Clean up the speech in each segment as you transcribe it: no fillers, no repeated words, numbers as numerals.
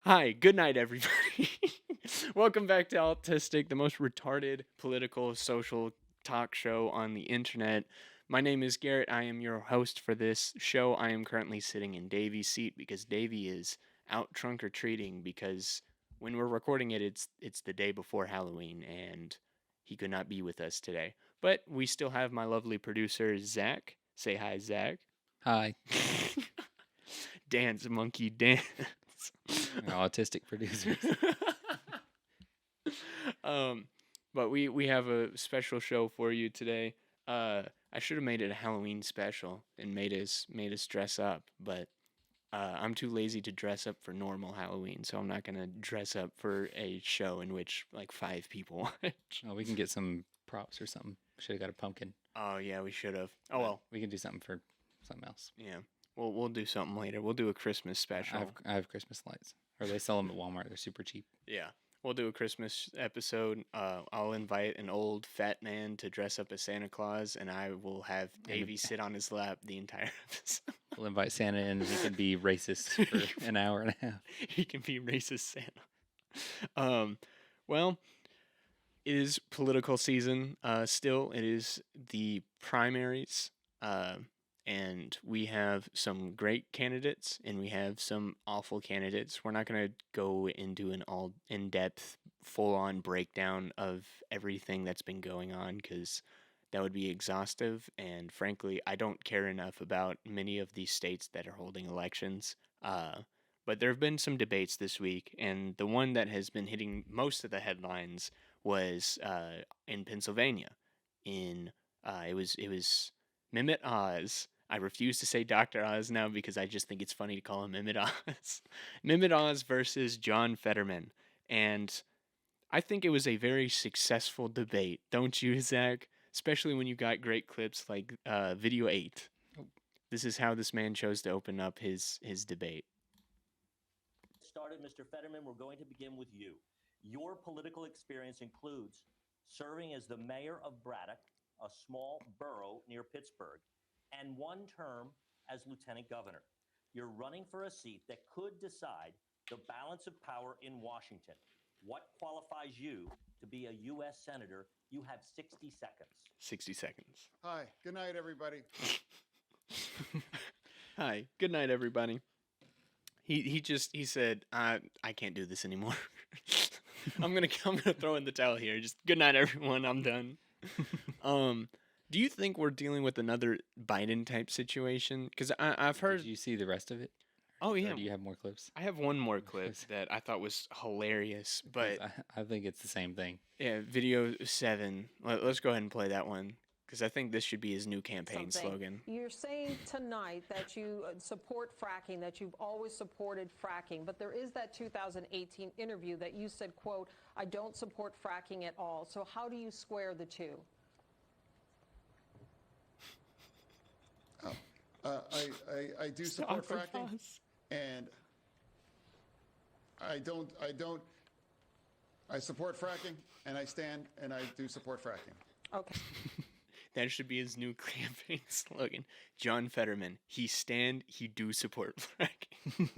Hi, good night, everybody. Welcome back to Alt.tistic, the most retarded political social talk show on the internet. My name is Garrett. I am your host for this show. I am currently sitting in Davy's seat because Davy is out trunk or treating because when we're recording it, it's the day before Halloween and he could not be with us today. But we still have my lovely producer Zach. Say hi, Zach. Hi, Dance, monkey, dance. our autistic producers. um, but we have a special show for you today. I should have made it a Halloween special and made us dress up, but I'm too lazy to dress up for normal Halloween, so I'm not gonna dress up for a show in which like 5 people watch. Oh, we can get some props or something. Should have got a pumpkin, Oh yeah, we should have. Oh but well, we can do something for something else. yeah. We'll do something later. We'll do a Christmas special. I have Christmas lights, or they sell them at Walmart. They're super cheap. Yeah. We'll do a Christmas episode. I'll invite an old fat man to dress up as Santa Claus, and I will have Davey sit on his lap the entire episode. We'll invite Santa in, and he can be racist for an hour and a half. He can be racist Santa. Um, well, it is political season. Still, it is the primaries. Uh, and we have some great candidates and we have some awful candidates. We're not going to go into an all in depth, full on breakdown of everything that's been going on because that would be exhaustive. And frankly, I don't care enough about many of these states that are holding elections. But there have been some debates this week, and the one that has been hitting most of the headlines was in Pennsylvania. In it was Mehmet Oz. I refuse to say Dr. Oz now because I just think it's funny to call him Mehmet Oz. Mehmet Oz versus John Fetterman. And I think it was a very successful debate, don't you, Zach? Especially when you got great clips like video 8. This is how this man chose to open up his debate. Started, Mr. Fetterman, we're going to begin with you. Your political experience includes serving as the mayor of Braddock, a small borough near Pittsburgh, and one term as lieutenant governor. You're running for a seat that could decide the balance of power in Washington. What qualifies you to be a U.S. Senator? You have 60 seconds. 60 seconds. Hi, good night, everybody. Hi, good night, everybody. He said I can't do this anymore. I'm gonna throw in the towel here. Just good night, everyone. I'm done. Um, do you think we're dealing with another Biden type situation? Because I've heard. Did you see the rest of it? Oh Or yeah, do you have more clips? I have one more clip that I thought was hilarious. But I think it's the same thing. yeah, video 7. Let's go ahead and play that one because I think this should be his new campaign slogan. You're saying tonight that you support fracking, that you've always supported fracking, but there is that 2018 interview that you said, quote, I don't support fracking at all. So how do you square the two? I do support fracking, and I support fracking, and I stand, and I do support fracking. Okay. That should be his new campaign slogan. John Fetterman. He stand, he do support fracking.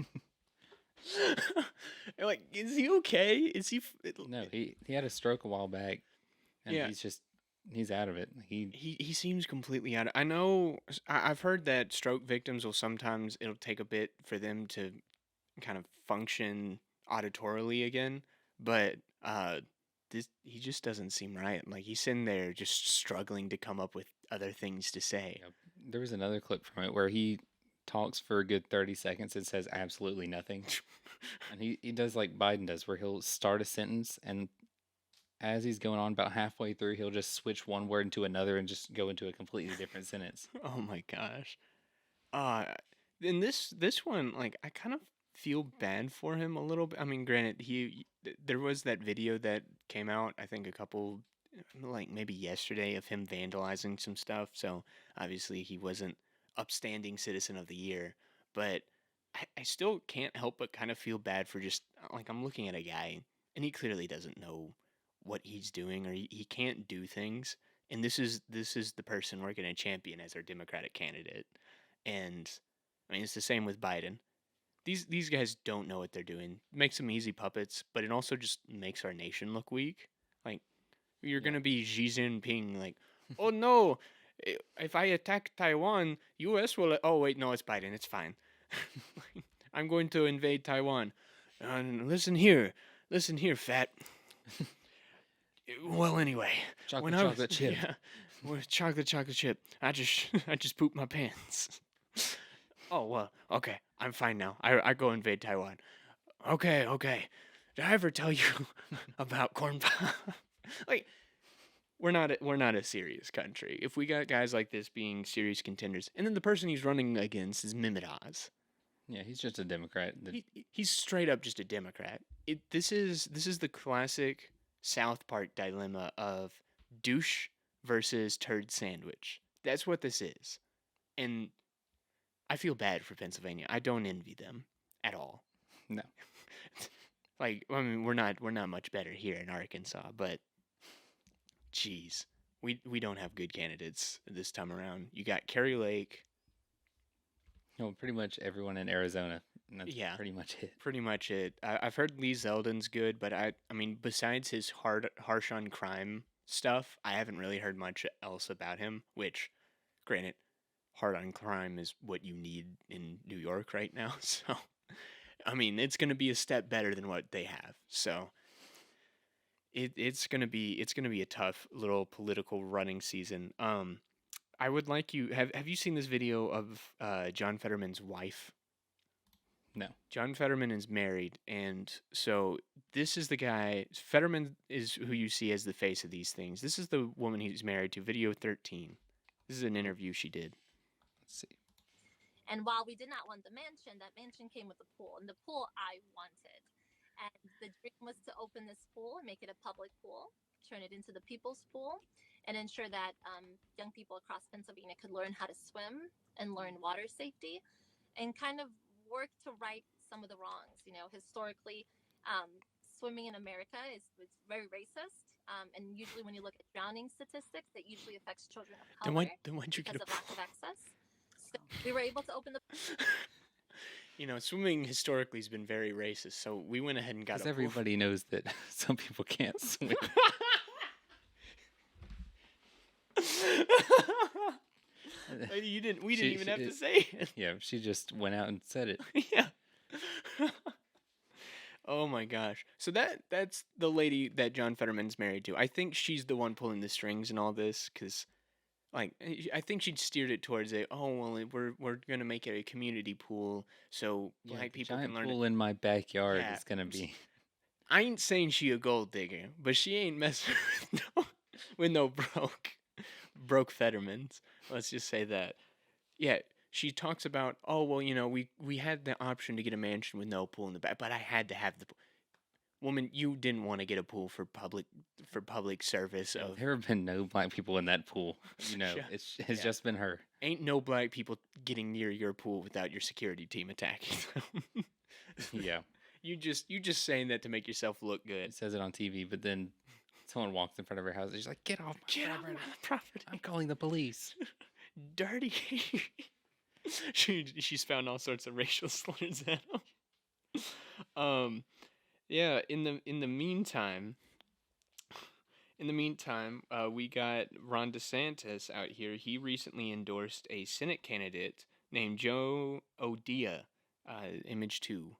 Like, is he okay? Is he? No, he had a stroke a while back, and Yeah. he's out of it. He seems completely out of. I know. I've heard that stroke victims will sometimes it'll take a bit for them to kind of function auditorily again, but he just doesn't seem right. Like he's sitting there just struggling to come up with other things to say. You know, there was another clip from it where he talks for a good 30 seconds and says absolutely nothing. And he does like Biden does, where he'll start a sentence and as he's going on about halfway through, he'll just switch one word into another and just go into a completely different sentence. Oh my gosh. Uh in this one, like I kind of feel bad for him a little bit. I mean, granted, there was that video that came out, I think a couple like maybe yesterday of him vandalizing some stuff. So obviously he wasn't upstanding citizen of the year, but I still can't help but kind of feel bad for just like I'm looking at a guy and he clearly doesn't know what he's doing or he can't do things. And this is the person we're going to champion as our Democratic candidate. And I mean, it's the same with Biden. these guys don't know what they're doing. Makes them easy puppets, but it also just makes our nation look weak. Like you're gonna be Xi Jinping, like, oh no, if I attack Taiwan, U.S. will. Oh wait, no, it's Biden. It's fine. I'm going to invade Taiwan. And listen here, fat. Well, anyway, Chocolate, when I was chocolate chip. yeah, with chocolate chip, I just pooped my pants. Oh well, okay, I'm fine now. I go invade Taiwan. Okay. Did I ever tell you about corn pop? Like we're not a serious country. If we got guys like this being serious contenders, and then the person he's running against is Mehmet Oz. Yeah, he's just a Democrat. He's straight up just a Democrat. This is the classic South Park dilemma of douche versus turd sandwich. That's what this is, and I feel bad for Pennsylvania. I don't envy them at all. No. Like, I mean, we're not much better here in Arkansas, but geez, we don't have good candidates this time around. You got Kerry Lake. No, pretty much everyone in Arizona. And that's Yeah. pretty much it. Pretty much it. I've heard Lee Zeldin's good, but I mean, besides his harsh on crime stuff, I haven't really heard much else about him. Which, granted, hard on crime is what you need in New York right now. So, I mean, it's going to be a step better than what they have. So, it's going to be a tough little political running season. I would like you have you seen this video of John Fetterman's wife? No. John Fetterman is married, and so this is the guy. Fetterman is who you see as the face of these things. This is the woman he's married to. Video 13. This is an interview she did. Let's see. And while we did not want the mansion, that mansion came with a pool, and the pool I wanted. And the dream was to open this pool and make it a public pool, turn it into the people's pool, and ensure that young people across Pennsylvania could learn how to swim and learn water safety, and kind of work to right some of the wrongs. You know, historically, swimming in America is very racist, and usually when you look at drowning statistics, that usually affects children of color Then why'd you because get of lack of access. So we were able to open the You know, swimming historically has been very racist, so we went ahead and got Because a pool. everybody knows that some people can't swim. We didn't even have to it- say it. Yeah, she just went out and said it. Yeah. Oh my gosh. So that's the lady that John Fetterman's married to. I think she's the one pulling the strings and all this, because like I think she'd steered it towards a we're gonna make it a community pool so Yeah, black the people giant can learn. pool in my backyard Yeah. is gonna be. I ain't saying she a gold digger, but she ain't messing with no broke Fettermans. Let's just say that. Yeah, she talks about, oh well, you know, we had the option to get a mansion with no pool in the back, but I had to have the pool. Woman, you didn't want to get a pool for public service of. There have been no black people in that pool. You know, Yeah. it's just been her. Ain't no black people getting near your pool without your security team attacking them. Yeah, You just saying that to make yourself look good. it says it on TV, but then someone walks in front of her house. She's like, "Get off my Get off property! my property. I'm calling the police." Dirty. She's found all sorts of racial slurs at him. Yeah. In the meantime, we got Ron DeSantis out here. He recently endorsed a Senate candidate named Joe O'Dea. Image 2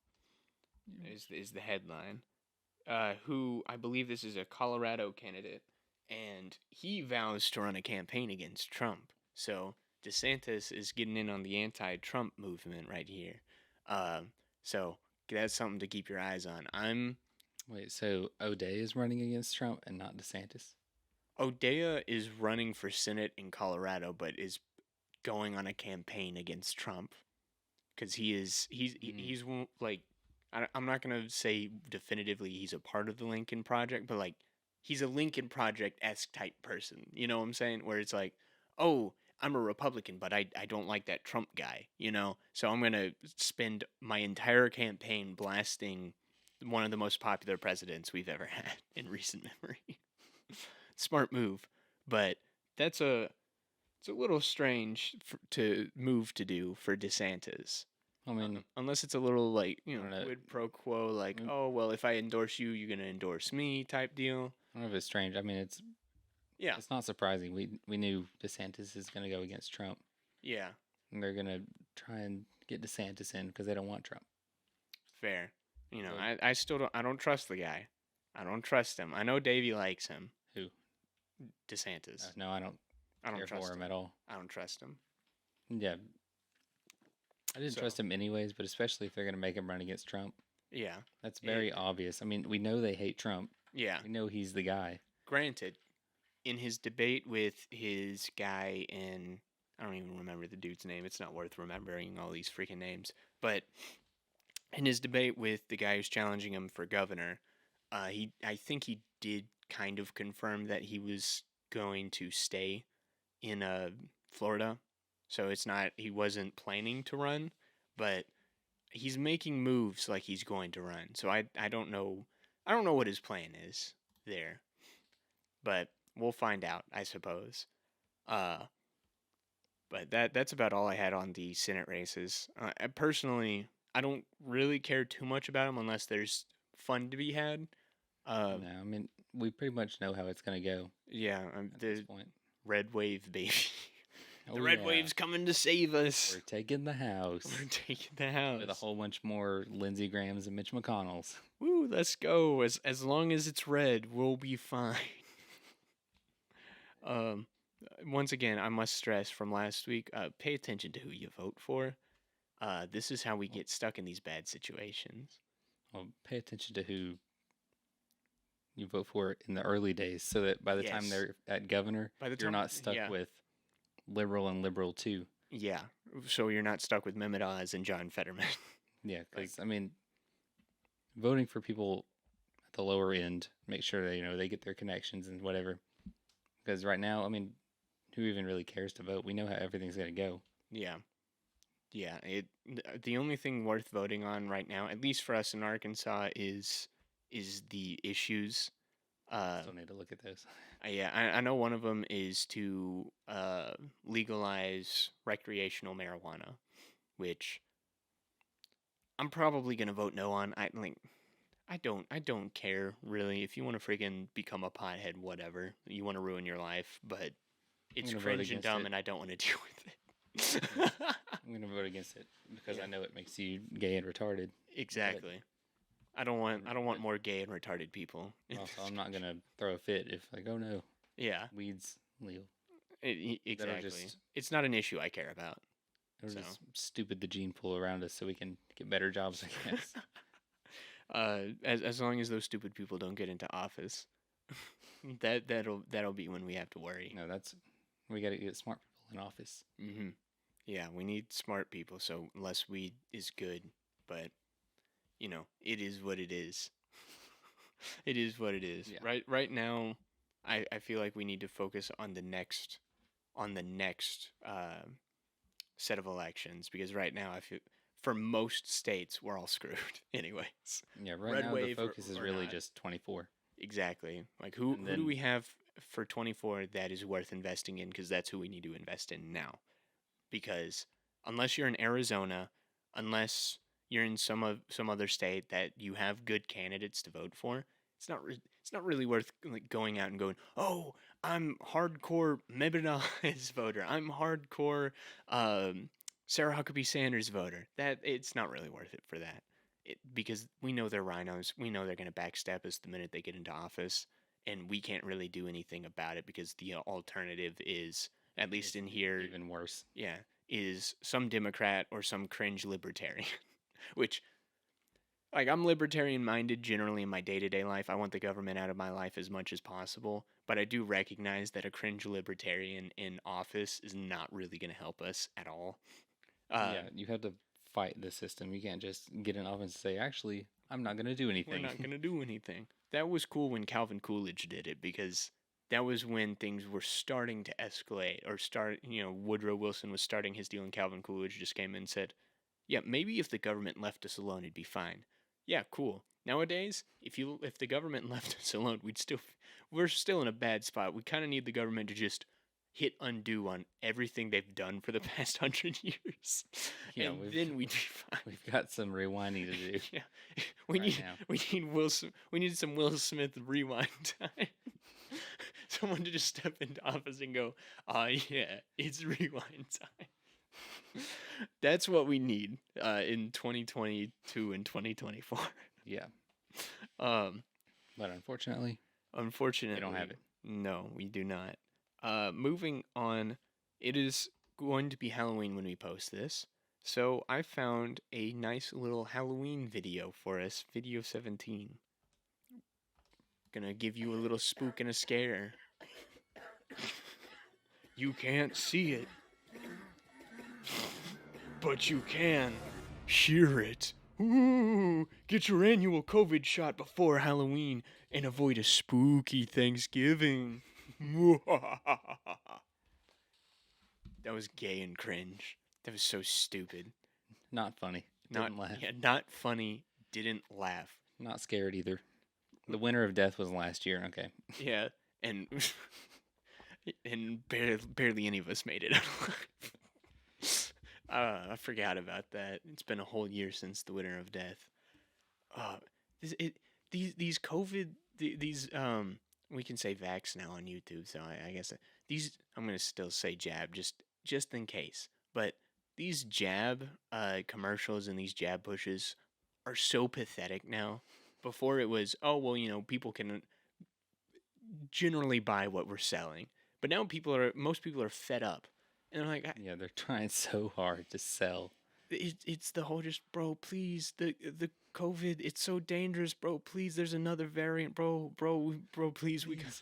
is the headline. Who I believe this is a Colorado candidate, and he vows to run a campaign against Trump. So DeSantis is getting in on the anti-Trump movement right here. So that's something to keep your eyes on. Wait, so O'Day is running against Trump and not DeSantis? O'Dea is running for Senate in Colorado, but is going on a campaign against Trump because he's like, I'm not gonna say definitively he's a part of the Lincoln Project, but like he's a Lincoln Project-esque type person. You know what I'm saying? Where it's like, oh, I'm a Republican, but I don't like that Trump guy, you know? So I'm going to spend my entire campaign blasting one of the most popular presidents we've ever had in recent memory. Smart move. But it's a little strange to do for DeSantis. I mean, Unless it's a little like, I don't know. quid pro quo, like, Mm. oh, well, if I endorse you, you're gonna endorse me type deal. I don't know if it's strange. I mean, Yeah, it's not surprising. We knew DeSantis is going to go against Trump, yeah, and they're going to try and get DeSantis in because they don't want Trump. fair. So, I still don't trust the guy. I don't trust him. I know Davey likes him. who? DeSantis. No, I don't I don't care trust for him him at all. I don't trust him. Yeah, I didn't So- trust him anyways, but especially if they're going to make him run against Trump. Yeah, That's very It- obvious. I mean, we know they hate Trump. yeah. We know he's the guy. Granted, in his debate with his guy in, I don't even remember the dude's name. It's not worth remembering all these freaking names. But in his debate with the guy who's challenging him for governor, I think he did kind of confirm that he was going to stay in Florida. So it's not, he wasn't planning to run, but he's making moves like he's going to run. So I don't know what his plan is there. But we'll find out, I suppose. But that's about all I had on the Senate races. Personally, I don't really care too much about them unless there's fun to be had. No, I mean, we pretty much know how it's going to go Yeah, at this the point. red wave, baby. Oh, The red yeah. wave's coming to save us. We're taking the house We're taking the house. with a whole bunch more Lindsey Grahams and Mitch McConnells. Woo, let's go. As long as it's red, we'll be fine. um, Once again, I must stress from last week: pay attention to who you vote for. This is how we get stuck in these bad situations. Well, pay attention to who you vote for in the early days, so that by the time Yes. they're at governor, By the you're time- not stuck yeah. with liberal and liberal too. Yeah, so you're not stuck with Mehmet Oz and John Fetterman. Yeah, because I mean, voting for people at the lower end, make sure that they get their connections and whatever. Because right now, I mean, who even really cares to vote? We know how everything's gonna go. Yeah. The only thing worth voting on right now, at least for us in Arkansas, is the issues. Still need to look at those. I know one of them is to legalize recreational marijuana, which I'm probably gonna vote no on. I don't care really. If you want to freaking become a pothead, whatever. You want to ruin your life, but it's gonna vote cringe and against dumb, it. and I don't want to deal with it. I'm gonna vote against it because Yeah. I know it makes you gay and retarded. Exactly. I don't want more gay and retarded people. Also, I'm not gonna throw a fit if like, oh no, Yeah, weed's legal. exactly. just- It's not an issue I care about. It'll So. just stupid the gene pool around us so we can get better jobs, I guess. As long as those stupid people don't get into office, that'll be when we have to worry. No, we got to get smart people in office. Mm-hmm. Yeah, we need smart people. So less weed is good, but it is what it is. It is what it is. Yeah. Right now, I feel like we need to focus on the next set of elections, because right now I feel for most states we're all screwed anyways. Yeah, right Red now wave the focus is or really not. just 24. Exactly. Like who And do then- we have for 24 that is worth investing in, because that's who we need to invest in now. Because unless you're in Arizona, unless you're in some other state that you have good candidates to vote for, it's not really worth like going out and going, "Oh, I'm hardcore Mebanize voter. I'm hardcore Sarah Huckabee Sanders voter." That it's not really worth it for that. Because we know they're rhinos. We know they're going to backstab us the minute they get into office, and we can't really do anything about it because the alternative is, at least in here, Even worse. yeah, is some Democrat or some cringe libertarian. Which, like, I'm libertarian minded generally in my day to day life. I want the government out of my life as much as possible, but I do recognize that a cringe libertarian in office is not really going to help us at all. Yeah, you have to fight the system. You can't just get in office and say, actually, I'm not going to do We're anything. not going to do anything. That was cool when Calvin Coolidge did it, because that was when things were starting to escalate or start. Woodrow Wilson was starting his deal, and Calvin Coolidge just came in and said, "Yeah, maybe if the government left us alone, it'd be fine." Yeah, cool. Nowadays, if the government left us alone, we're still in a bad spot. We kind of need the government to just hit undo on everything they've done for the past 100 years, Yeah, and then we'd be fine. We've got some rewinding to do. Yeah, we right need now. we need some Will Smith rewind time. Someone to just step into office and go, yeah, it's rewind time. That's what we need in 2022 and 2024. Yeah, Um, but unfortunately, unfortunately, have it. No, we do not. Moving on, it is going to be Halloween when we post this. So I found a nice little Halloween video for us, video 17. Gonna give you a little spook and a scare. You can't see it, but you can hear it. Ooh, get your annual COVID shot before Halloween and avoid a spooky Thanksgiving. That was gay and cringe. That was so stupid. Not funny. Didn't laugh. Yeah, not funny. Didn't laugh. Not scared either. The winner of death was last year. Okay. Yeah, and and barely any of us made it alive. I forgot about that. It's been a whole year since the winner of death. These COVID we can say vax now on YouTube, so I guess these I'm gonna still say jab just in case. But these jab commercials and these jab pushes are so pathetic now. Before it was, oh well, people can generally buy what we're selling, but now most people are fed up, and they're like, Yeah, they're trying so hard to sell. it's the whole just, bro, please, the COVID, it's so dangerous, bro, please, there's another variant, bro, please, we got,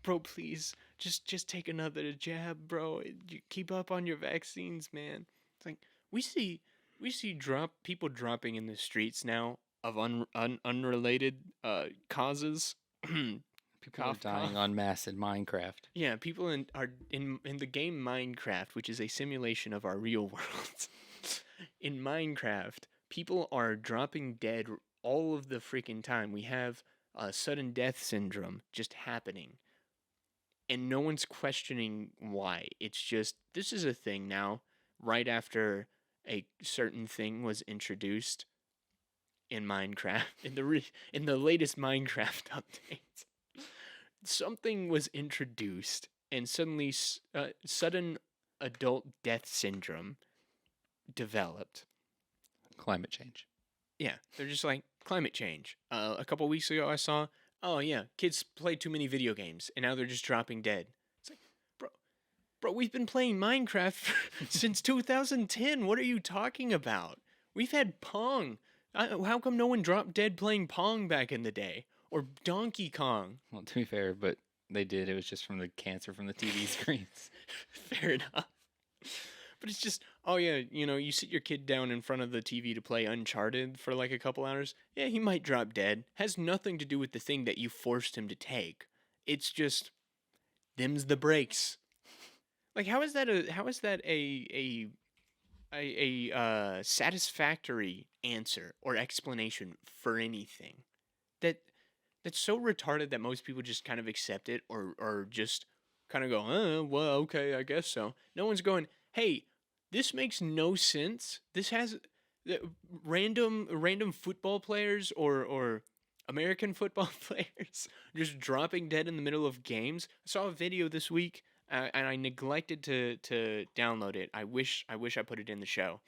bro, please, just take another jab, bro, you keep up on your vaccines, man. It's like we see people dropping in the streets now of unrelated causes. People are dying en masse in Minecraft. Yeah, people are in the game Minecraft, which is a simulation of our real world. In Minecraft, people are dropping dead all of the freaking time. We have sudden death syndrome just happening. And no one's questioning why. It's just, this is a thing now, right after a certain thing was introduced in Minecraft, in the latest Minecraft update. Something was introduced, and suddenly sudden adult death syndrome developed. Climate change. Yeah, they're just like, climate change. A couple weeks ago, I saw, oh yeah, kids play too many video games, and now they're just dropping dead. It's like, bro, we've been playing Minecraft since 2010. What are you talking about? We've had Pong. How come no one dropped dead playing Pong back in the day? Or Donkey Kong? Well, to be fair, but they did. It was just from the cancer from the TV screens. Fair enough. But it's just, oh yeah, you sit your kid down in front of the TV to play Uncharted for like a couple hours. Yeah, he might drop dead. Has nothing to do with the thing that you forced him to take. It's just, them's the breaks. Like, how is that a satisfactory answer or explanation for anything? That's so retarded that most people just kind of accept it or just kind of go, well, okay, I guess so. No one's going, hey, this makes no sense. This has random football players or American football players just dropping dead in the middle of games. I saw a video this week and I neglected to download it. I wish I put it in the show.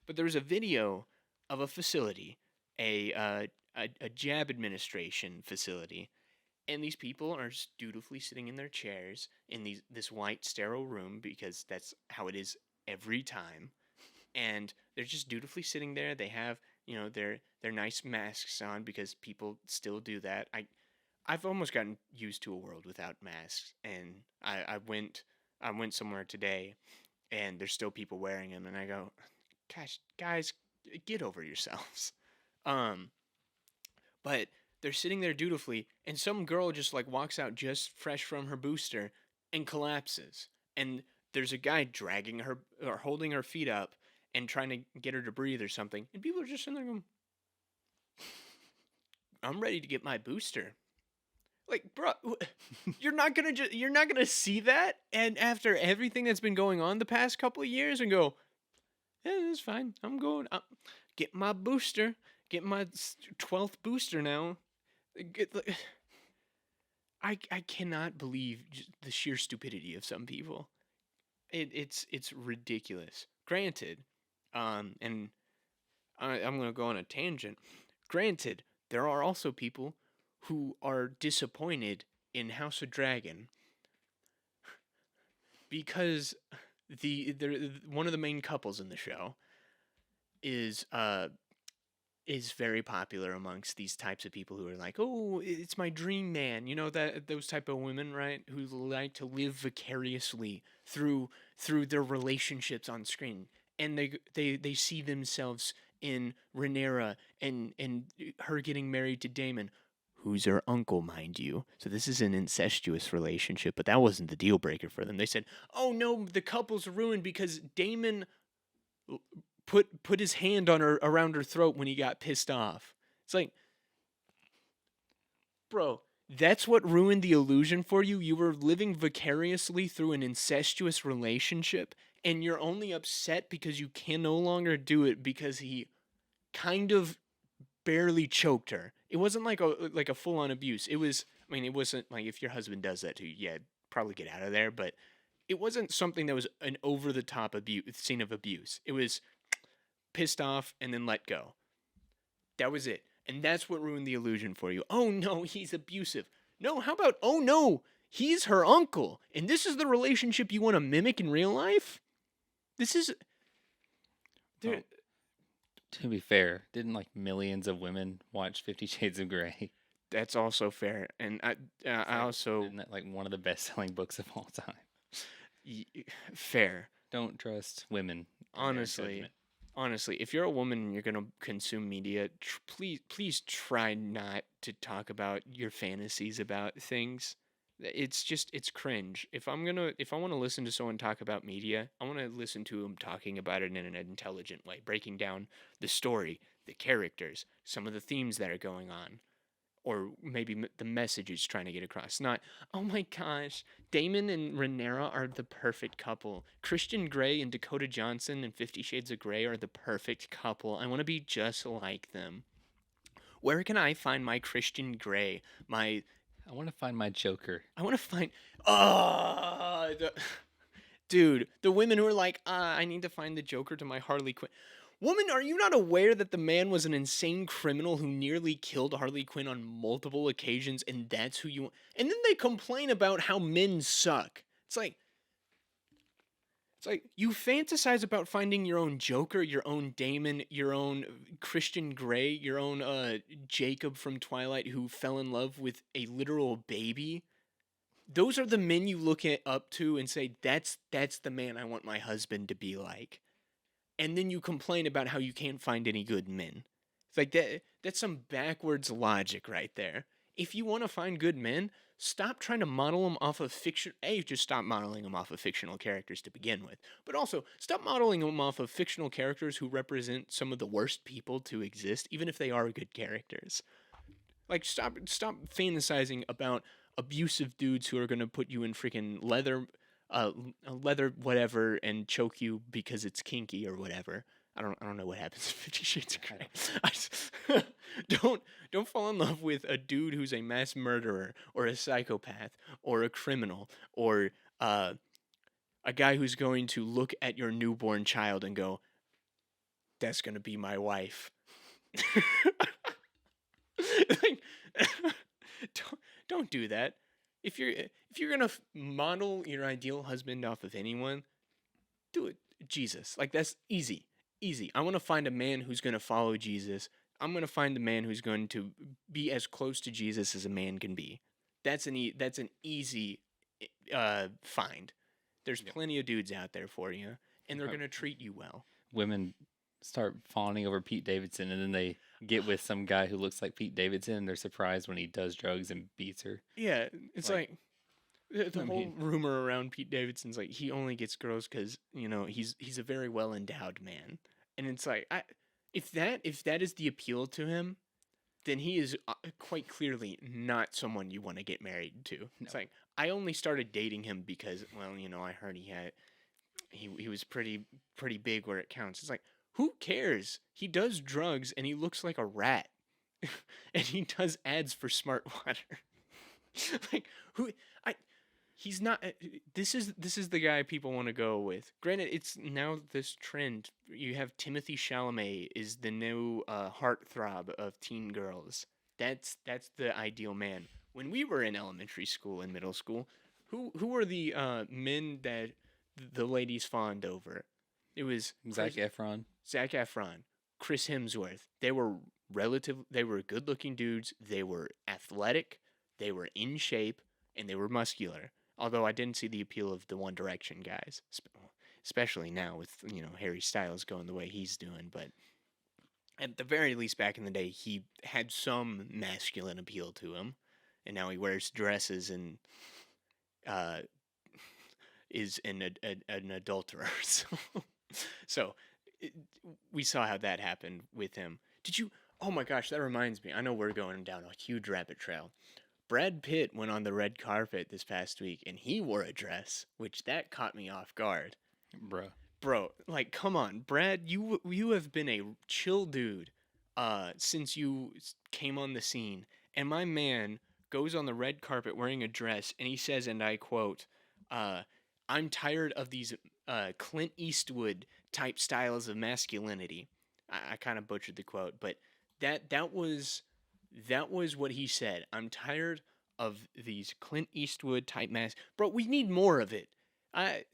But there was a video of a facility, a jab administration facility, and these people are dutifully sitting in their chairs in this white sterile room, because that's how it is every time, and they're just dutifully sitting there. They have their nice masks on, because people still do that. I've almost gotten used to a world without masks, and I went somewhere today, and there's still people wearing them, and I go, gosh, guys, get over yourselves. But they're sitting there dutifully, and some girl just like walks out just fresh from her booster and collapses. And there's a guy dragging her or holding her feet up and trying to get her to breathe or something. And people are just sitting there going, I'm ready to get my booster. Like, bro, you're not gonna see that, and after everything that's been going on the past couple of years, and go, yeah, it's fine. I'm get my booster, get my 12th booster now. Get, I cannot believe the sheer stupidity of some people. It's ridiculous. Granted, and I'm gonna go on a tangent. Granted, there are also people who are disappointed in House of Dragon because the one of the main couples in the show is is very popular amongst these types of people who are like, "Oh, it's my dream man." You know, that those type of women, right? Who like to live vicariously through their relationships on screen. And they see themselves in Rhaenyra and her getting married to Daemon, who's her uncle, mind you. So this is an incestuous relationship, but that wasn't the deal breaker for them. They said, "Oh no, the couple's ruined because Daemon put his hand on her around her throat when he got pissed off." It's like, bro, that's what ruined the illusion for you. You were living vicariously through an incestuous relationship, and you're only upset because you can no longer do it because he kind of barely choked her. It wasn't like a full on abuse. It was, I mean, it wasn't like if your husband does that to you, yeah, probably get out of there. But it wasn't something that was an over the top abuse scene of abuse. It was pissed off and then let go. That was it. And that's what ruined the illusion for you. Oh no, he's abusive. No, how about, oh no, he's her uncle. And this is the relationship you want to mimic in real life? This is. Well, to be fair, didn't like millions of women watch 50 Shades of Grey? That's also fair. And I also. Isn't that like one of the best selling books of all time? Fair. Don't trust women. Honestly, if you're a woman and you're gonna consume media, please try not to talk about your fantasies about things. It's cringe. If I want to listen to someone talk about media, I want to listen to them talking about it in an intelligent way, breaking down the story, the characters, some of the themes that are going on, or maybe the message it's trying to get across. Not, oh my gosh, Damon and Rhaenyra are the perfect couple. Christian Grey and Dakota Johnson and 50 Shades of Grey are the perfect couple. I want to be just like them. Where can I find my Christian Grey? I want to find my Joker. I want to find. Dude, the women who are like, I need to find the Joker to my Harley Quinn. Woman, are you not aware that the man was an insane criminal who nearly killed Harley Quinn on multiple occasions, and that's who you want? And then they complain about how men suck. It's like you fantasize about finding your own Joker, your own Damon, your own Christian Grey, your own Jacob from Twilight who fell in love with a literal baby. Those are the men you look up to and say, that's the man I want my husband to be like. And then you complain about how you can't find any good men. It's like that's some backwards logic right there. If you want to find good men, stop trying to model them off of fiction. Just stop modeling them off of fictional characters to begin with. But also, stop modeling them off of fictional characters who represent some of the worst people to exist, even if they are good characters. Like, stop fantasizing about abusive dudes who are going to put you in freaking leather whatever and choke you because it's kinky or whatever. I don't know what happens in 50 Shades of Grey. Don't fall in love with a dude who's a mass murderer or a psychopath or a criminal or a guy who's going to look at your newborn child and go, "That's gonna be my wife." Like, don't do that. If you're gonna model your ideal husband off of anyone, do it Jesus. Like, that's easy. I want to find a man who's gonna follow Jesus. I'm gonna find a man who's going to be as close to Jesus as a man can be. That's an easy find. There's plenty of dudes out there for you, and they're gonna treat you well. Women start fawning over Pete Davidson, and then they get with some guy who looks like Pete Davidson, and they're surprised when he does drugs and beats her. Yeah, it's like the whole rumor around Pete Davidson's like he only gets girls because he's a very well endowed man, and it's like if that is the appeal to him, then he is quite clearly not someone you want to get married to. It's like, I only started dating him because, well, I heard he was pretty big where it counts. It's like, who cares? He does drugs and he looks like a rat. And he does ads for Smart Water. Like, he's not. This is the guy people want to go with. Granted, it's now this trend. You have Timothy Chalamet is the new heartthrob of teen girls. That's the ideal man. When we were in elementary school and middle school, who were the men that the ladies fawned over? It was Zac Efron, Chris Hemsworth. They were good-looking dudes. They were athletic. They were in shape, and they were muscular. Although I didn't see the appeal of the One Direction guys, especially now with Harry Styles going the way he's doing. But at the very least, back in the day, he had some masculine appeal to him, and now he wears dresses and is an adulterer. So we saw how that happened with him. Did you? Oh my gosh, that reminds me. I know we're going down a huge rabbit trail. Brad Pitt went on the red carpet this past week, and he wore a dress, which that caught me off guard. Bro, like, come on, Brad, you have been a chill dude since you came on the scene, and my man goes on the red carpet wearing a dress, and he says, and I quote, "I'm tired of these Clint Eastwood type styles of masculinity." I kind of butchered the quote, but that was what he said. I'm tired of these Clint Eastwood type Bro, we need more of it. I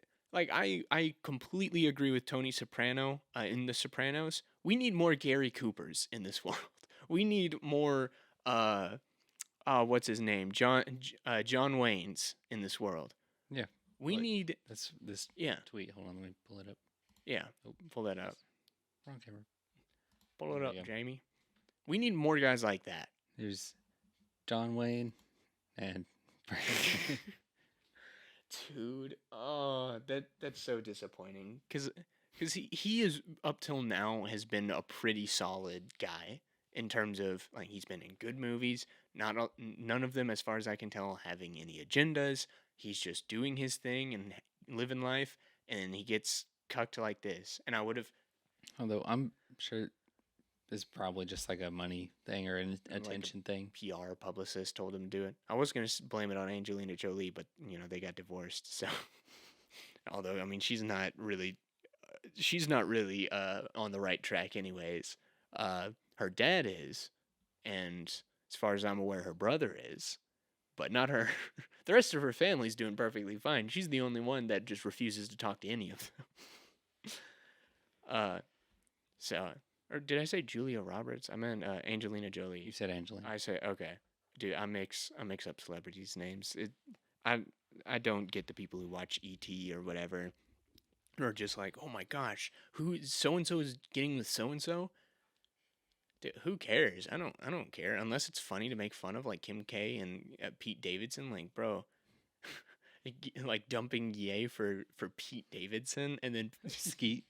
completely agree with Tony Soprano in The Sopranos. We need more Gary Coopers in this world. We need more what's his name? John Waynes in this world. Yeah. We need this yeah. tweet. Hold on, let me pull it up. Yeah. Pull that up. Wrong camera. Pull it up, Jamie. We need more guys like that. There's John Wayne and dude, oh, that's so disappointing because he is up till now has been a pretty solid guy in terms of like he's been in good movies. None of them, as far as I can tell, having any agendas. He's just doing his thing and living life, and he gets cucked like this. And I would have, although I'm sure it's probably just like a money thing or an attention thing. PR publicist told him to do it. I was gonna blame it on Angelina Jolie, but they got divorced. So, although I mean she's not really on the right track, anyways. Her dad is, and as far as I'm aware, her brother is, but not her. The rest of her family's doing perfectly fine. She's the only one that just refuses to talk to any of them. Or did I say Julia Roberts? I meant Angelina Jolie. You said Angelina. I say okay, dude. I mix up celebrities' names. I don't get the people who watch ET or whatever, or just like, oh my gosh, who so and so is getting with so and so. Dude, who cares? I don't care unless it's funny to make fun of, like Kim K and Pete Davidson. Like, bro, like dumping Ye for Pete Davidson, and then Skeet,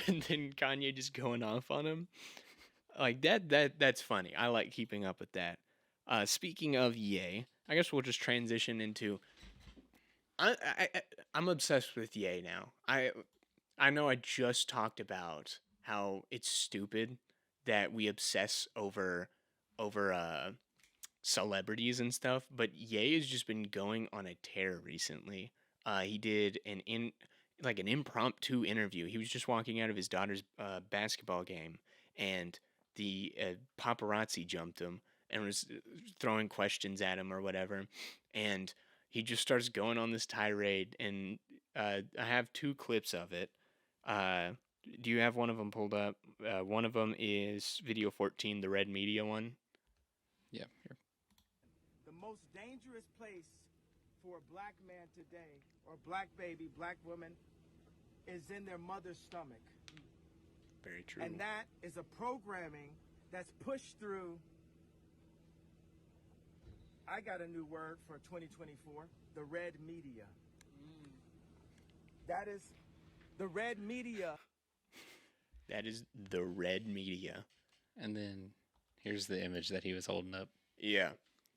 and then Kanye just going off on him. Like that's funny. I like keeping up with that. Speaking of Ye, I guess we'll just transition into. I'm obsessed with Ye now. I know I just talked about how it's stupid that we obsess over celebrities and stuff, but Ye has just been going on a tear recently. He did an impromptu interview. He was just walking out of his daughter's basketball game, and the paparazzi jumped him and was throwing questions at him or whatever, and he just starts going on this tirade. And I have two clips of it. Do you have one of them pulled up? One of them is video 14, the red media one. Yeah, here. The most dangerous place for a black man today, or black baby, black woman, is in their mother's stomach. Very true. And that is a programming that's pushed through. I got a new word for 2024, the red media. That is the red media. That is the red media. And then Here's the image that he was holding up. Yeah.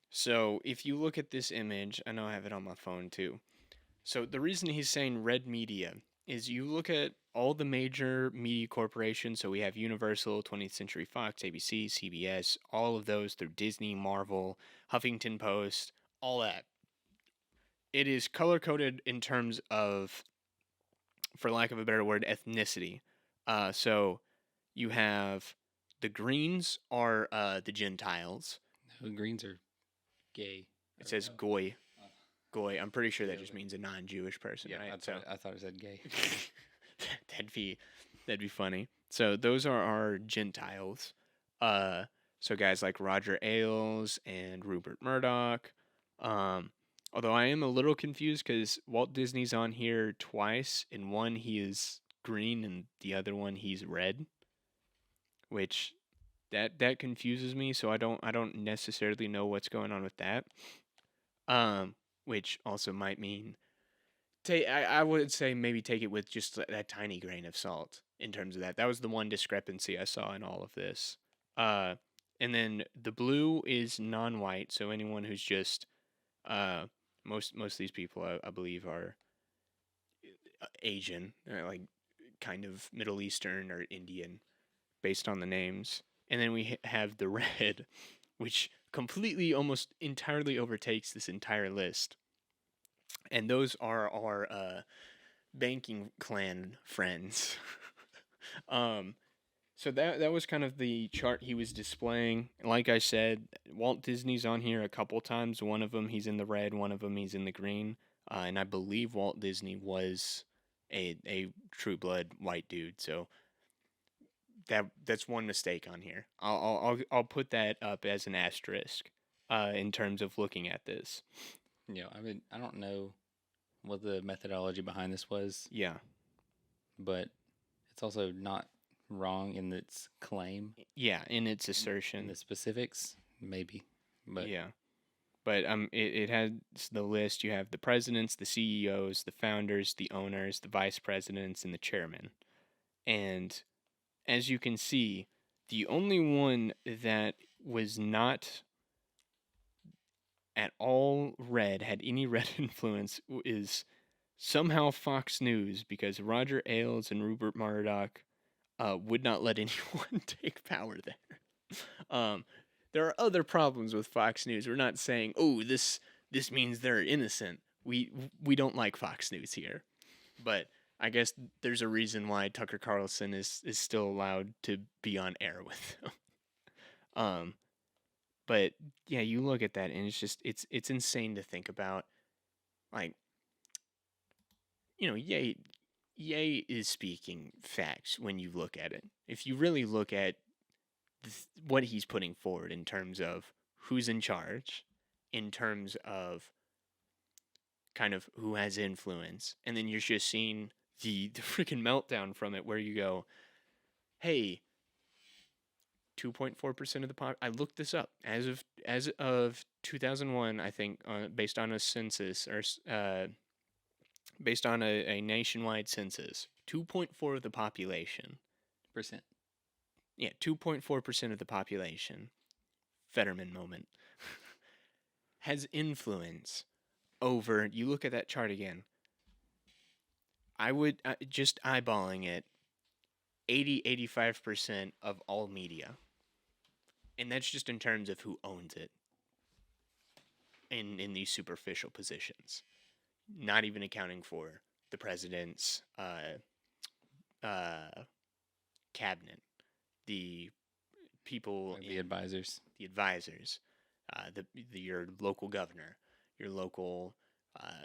So if you look at this image, I know I have it on my phone too. So the reason he's saying red media is you look at all the major media corporations. So we have Universal, 20th Century Fox, ABC, CBS, all of those through Disney, Marvel, Huffington Post, all that. It is color coded in terms of, for lack of a better word, ethnicity. So you have the greens are the Gentiles. No, greens are gay. It says goy. Goy. I'm pretty sure that Yeah, just okay. means a non-Jewish person, Yeah, right? I thought it said gay. that'd be funny. So those are our Gentiles. Uh, so guys like Roger Ailes and Rupert Murdoch. Although I am a little confused because Walt Disney's on here twice. In one he is green, and the other one he's red, which that confuses me. So I don't necessarily know what's going on with that. Which also might mean I would say maybe take it with just that tiny grain of salt in terms of that. That was the one discrepancy I saw in all of this. Uh, and then the blue is non-white, so anyone who's just uh, most of these people I believe are Asian, like kind of Middle Eastern or Indian, based on the names. And then we have the red, which completely, almost entirely overtakes this entire list. And those are our banking clan friends. um, so that was kind of the chart he was displaying. Like I said, Walt Disney's on here a couple times. One of them he's in the red, one of them he's in the green. And I believe Walt Disney was a true blood white dude. So that's one mistake on here. I'll put that up as an asterisk in terms of looking at this. I mean, I don't know what the methodology behind this was, Yeah. but it's also not wrong in its claim. Yeah, in its In assertion. the specifics, maybe. But Yeah. But it has the list. You have the presidents, the CEOs, the founders, the owners, the vice presidents, and the chairman. And as you can see, the only one that was not at all red, had any red influence, is somehow Fox News, because Roger Ailes and Rupert Murdoch would not let anyone take power there. There are other problems with Fox News. We're not saying, oh, this means they're innocent. We don't like Fox News here, but I guess there's a reason why Tucker Carlson is still allowed to be on air with them. But yeah, you look at that and it's insane to think about. Like, Ye is speaking facts when you look at it. If you really look at what he's putting forward in terms of who's in charge, in terms of kind of who has influence, and then you're just seeing the freaking meltdown from it, where you go, hey, 2.4% of the pop. I looked this up as of 2001, I think, based on a census or based on a nationwide census. 2.4 of the population. percent. Yeah, 2.4% of the population. Fetterman moment. Has influence over. You look at that chart again. I would just eyeballing it. 85% of all media. And that's just in terms of who owns it in these superficial positions. Not even accounting for the president's cabinet, the people, Like the advisors. the advisors, your local governor, your local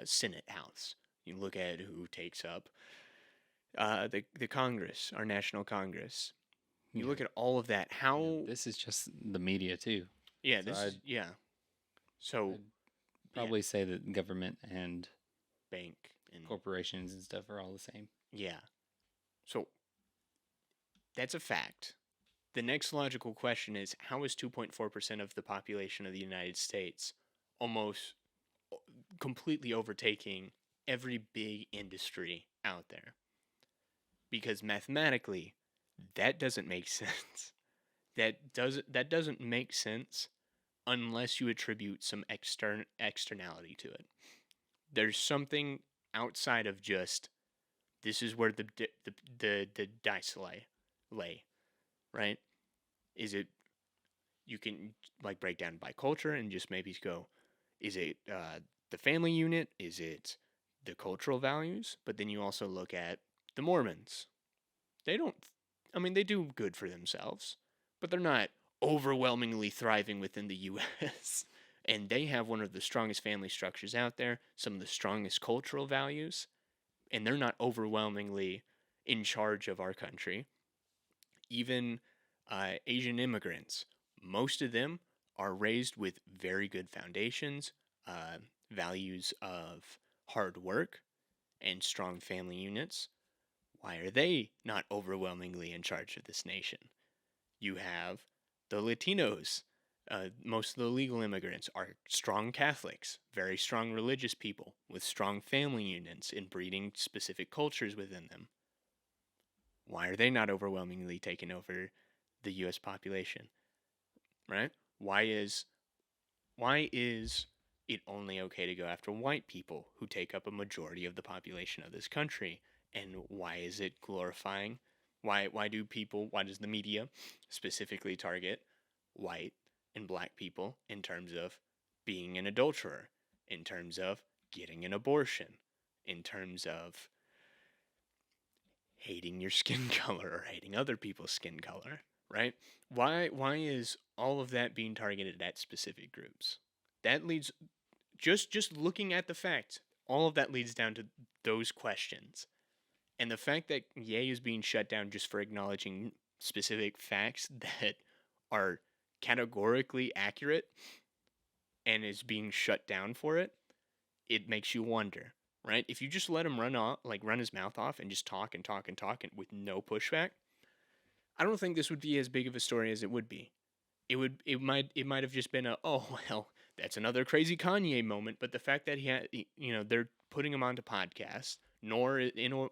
Senate House. You look at who takes up the Congress, our national Congress. You look at all of that. How This is just the media too. yeah, So this is yeah. So I'd probably say that government and bank and corporations and stuff are all the same. yeah. So that's a fact. The next logical question is, how is 2.4% of the population of the United States almost completely overtaking every big industry out there? Because mathematically, that doesn't make sense. that doesn't make sense unless you attribute some externality to it. There's something outside of just this is where the dice lay, right? Is it you can like break down by culture and just maybe go, is it the family unit? Is it the cultural values? But then you also look at the Mormons. They don't, I mean, they do good for themselves, but they're not overwhelmingly thriving within the U.S. And they have one of the strongest family structures out there, some of the strongest cultural values, and they're not overwhelmingly in charge of our country. Even Asian immigrants, most of them are raised with very good foundations, values of hard work, and strong family units. Why are they not overwhelmingly in charge of this nation? You have the Latinos. Most of the legal immigrants are strong Catholics, very strong religious people with strong family units and breeding specific cultures within them. Why are they not overwhelmingly taking over the U.S. population? Right? Why is it only okay to go after white people who take up a majority of the population of this country? And why is it glorifying? Why does the media specifically target white and black people in terms of being an adulterer, in terms of getting an abortion, in terms of hating your skin color or hating other people's skin color, right? Why is all of that being targeted at specific groups? That leads just looking at the facts, all of that leads down to those questions. And the fact that Ye is being shut down just for acknowledging specific facts that are categorically accurate and is being shut down for it, it makes you wonder, right? If you just let him run his mouth off and just talk and talk and talk and with no pushback, I don't think this would be as big of a story as it would be. It might have just been a, oh well, that's another crazy Kanye moment. But the fact that they're putting him onto podcasts, nor I don't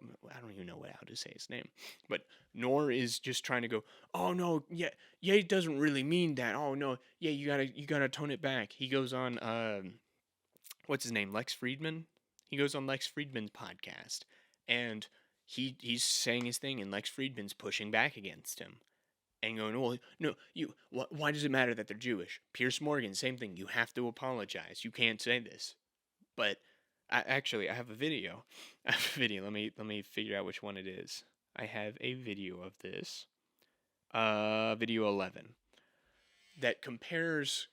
even know how to say his name, but Nor is just trying to go, oh no, yeah, it doesn't really mean that. Oh no, yeah, you gotta tone it back. He goes on, what's his name, Lex Friedman. He goes on Lex Friedman's podcast, and he's saying his thing, and Lex Friedman's pushing back against him and going, well, no, why does it matter that they're Jewish? Pierce Morgan, same thing. You have to apologize. You can't say this. But I have a video. I have a video. Let me figure out which one it is. I have a video of this. Video 11 that compares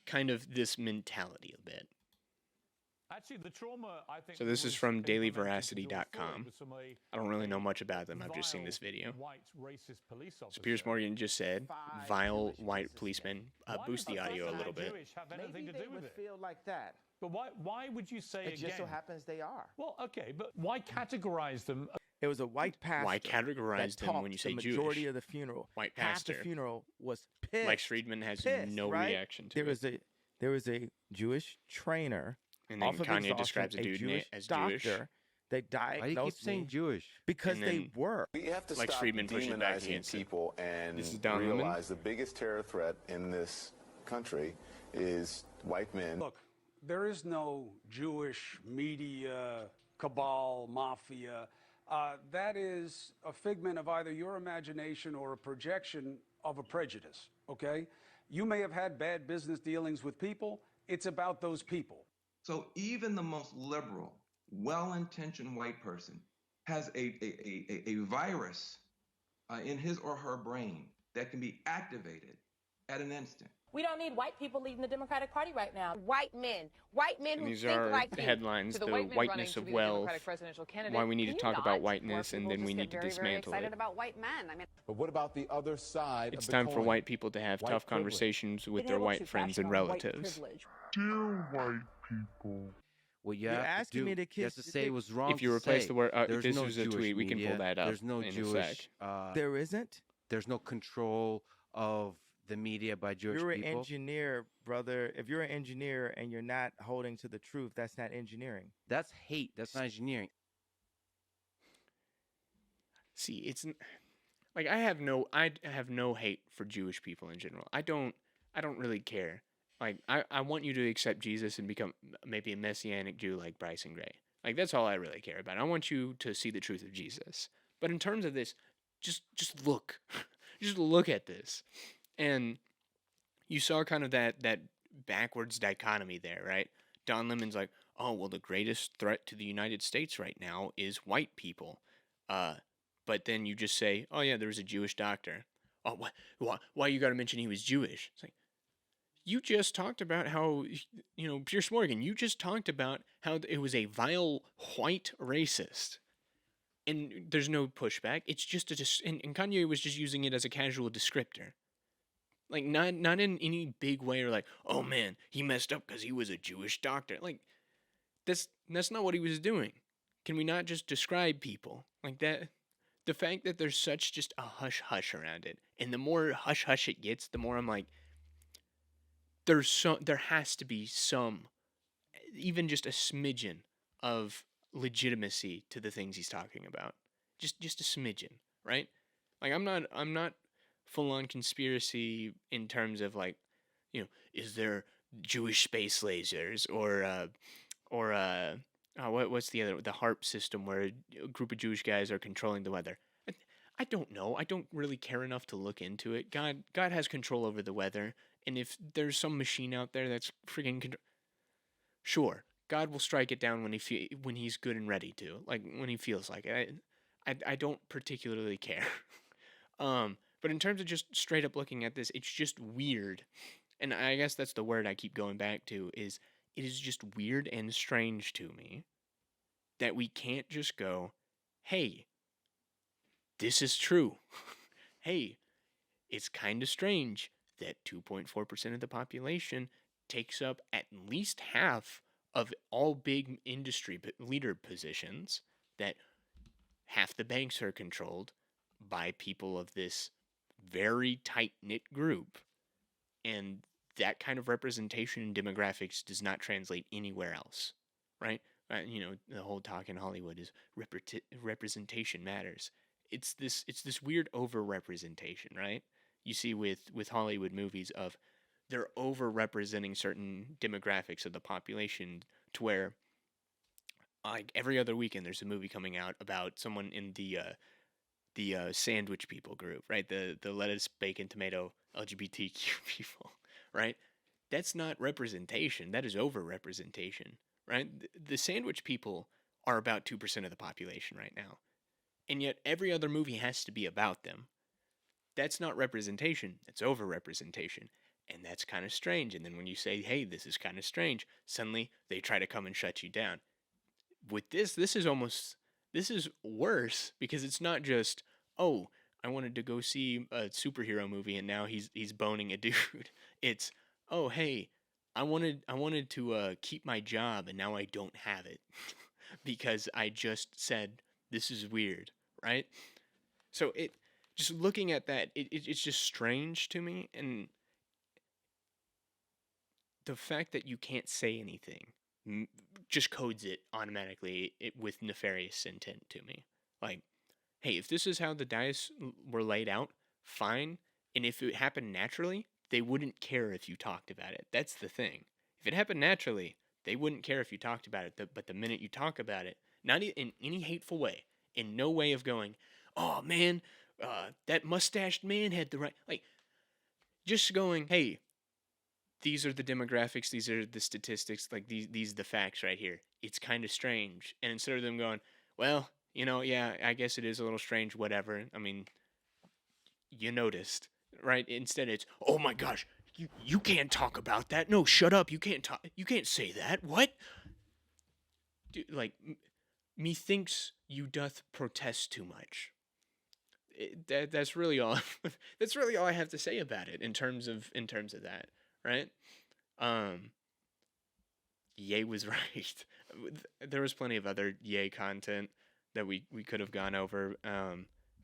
kind of this mentality a bit. Actually, the trauma, I think, so this is from dailyveracity.com. I don't really know a much about them. I've just seen this video. White racist police So officer. Pierce Morgan just said, vile white policemen. Boost the audio a little bit. Jewish have anything Maybe to they do with would it. feel like that. But why would you say It again? just so happens they are. Well, okay, but why categorize them? It was a white pastor. Why categorize that them when you say the Jewish? majority of the funeral. White Half pastor. the funeral was pissed. Lex Friedman has no right? reaction to there it. There was a Jewish trainer. And then off of Kanye exhaustion, describes a dude Jewish as doctor. Jewish. They Why do you keep diagnosed saying me Jewish? because And they then were. We have to Lex stop Friedman pushing back demonizing against him. people and This is Don Lemon. realize the biggest terror threat in this country is white men. Look, there is no Jewish media cabal, mafia. That is a figment of either your imagination or a projection of a prejudice, okay? You may have had bad business dealings with people. It's about those people. So even the most liberal, well-intentioned white person has a virus in his or her brain that can be activated at an instant. We don't need white people leading the Democratic Party right now. White men And who these think are like the you. headlines, To the white men whiteness running to of be the wealth, Democratic presidential candidate. why we need Can to you talk not? about whiteness, More and people then we just need get to very, very dismantle excited it. about white men. I mean, But what about the other side It's of the time for coin? white people to have White tough privilege. conversations with being their able white to friends fashion and on white relatives. privilege. Dear white people. What you You're have to asking do, me to you kiss have to the say dick. was wrong. If you to replace say. the word, There's this no was a Jewish tweet, we can media, pull that up There's no in a Jewish. sec. There isn't. There's no control of the media by Jewish You're an people. engineer, brother. If you're an engineer and you're not holding to the truth, that's not engineering. That's hate. That's not engineering. See, it's like I have no hate for Jewish people in general. I don't really care. Like I want you to accept Jesus and become maybe a messianic Jew like Bryson Gray. Like that's all I really care about. I want you to see the truth of Jesus. But in terms of this, just look. Just look at this. And you saw kind of that backwards dichotomy there, right? Don Lemon's like, "Oh, well the greatest threat to the United States right now is white people." Uh but then you just say, "Oh yeah, there was a Jewish doctor." Oh, why you got to mention he was Jewish? It's like, you just talked about how, Pierce Morgan, you just talked about how it was a vile white racist. And there's no pushback. It's just and Kanye was just using it as a casual descriptor. Like, not in any big way or like, oh man, he messed up because he was a Jewish doctor. Like, that's not what he was doing. Can we not just describe people like that? The fact that there's such just a hush hush around it, and the more hush hush it gets, the more I'm like, there has to be some, even just a smidgen of legitimacy to the things he's talking about. Just a smidgen, right? Like I'm not full on conspiracy in terms of like, is there Jewish space lasers or what's the HARP system where a group of Jewish guys are controlling the weather? I don't know. I don't really care enough to look into it. God has control over the weather, and if there's some machine out there that's freaking sure, God will strike it down when he's good and ready to, like when he feels like it. I don't particularly care. But in terms of just straight up looking at this, it's just weird, and I guess that's the word I keep going back to. Is it is just weird and strange to me that we can't just go, hey, this is true. Hey, it's kind of strange that 2.4% of the population takes up at least half of all big industry leader positions, that half the banks are controlled by people of this very tight-knit group, and that kind of representation in demographics does not translate anywhere else, right? The whole talk in Hollywood is representation matters. It's this weird over-representation, right? You see with Hollywood movies of they're over-representing certain demographics of the population to where like every other weekend there's a movie coming out about someone in the sandwich people group, right? The lettuce, bacon, tomato, LGBTQ people, right? That's not representation. That is over-representation, right? The sandwich people are about 2% of the population right now. And yet every other movie has to be about them. That's not representation. That's over-representation. And that's kind of strange. And then when you say, hey, this is kind of strange, suddenly they try to come and shut you down. With this is worse, because it's not just, oh, I wanted to go see a superhero movie and now he's boning a dude. It's, oh, hey, I wanted to keep my job and now I don't have it because I just said this is weird, right? So just looking at that, it's just strange to me, and the fact that you can't say anything just codes it automatically with nefarious intent to me. Like, hey, if this is how the dice were laid out, fine. And if it happened naturally, they wouldn't care if you talked about it. That's the thing. If it happened naturally, they wouldn't care if you talked about it. But the minute you talk about it, not in any hateful way, in no way of going, oh man, that mustached man had the right, like, just going, hey, these are the demographics, these are the statistics, like these are the facts right here. It's kind of strange. And instead of them going, well, yeah, I guess it is a little strange, whatever. I mean, you noticed, right? Instead it's, oh my gosh, you can't talk about that. No, shut up. You can't say that. What? Dude, like, methinks you doth protest too much. That's really all. That's really all I have to say about it in terms of that, right? Ye was right. There was plenty of other Ye content that we could have gone over,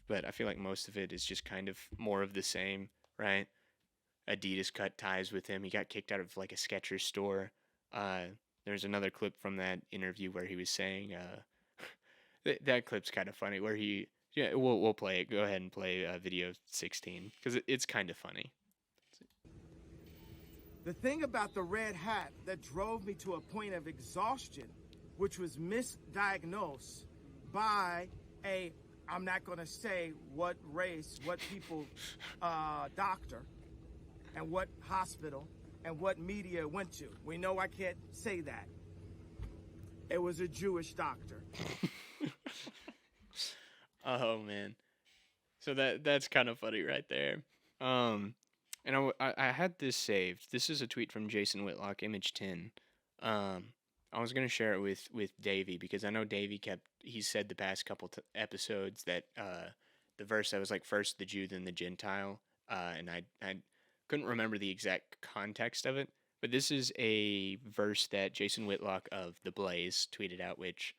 but I feel like most of it is just kind of more of the same, right? Adidas cut ties with him. He got kicked out of like a Skechers store. There's another clip from that interview where he was saying, that clip's kind of funny, where he Yeah, we'll play it. Go ahead and play video 16 because it's kind of funny. The thing about the red hat that drove me to a point of exhaustion, which was misdiagnosed by I'm not going to say what race, what people, doctor, and what hospital, and what media it went to. We know I can't say that. It was a Jewish doctor. Oh man, so that's kind of funny right there. And I had this saved. This is a tweet from Jason Whitlock, image 10. I was gonna share it with Davey because I know Davey he said the past couple episodes that the verse that was like first the Jew then the Gentile, and I couldn't remember the exact context of it, but this is a verse that Jason Whitlock of The Blaze tweeted out, which,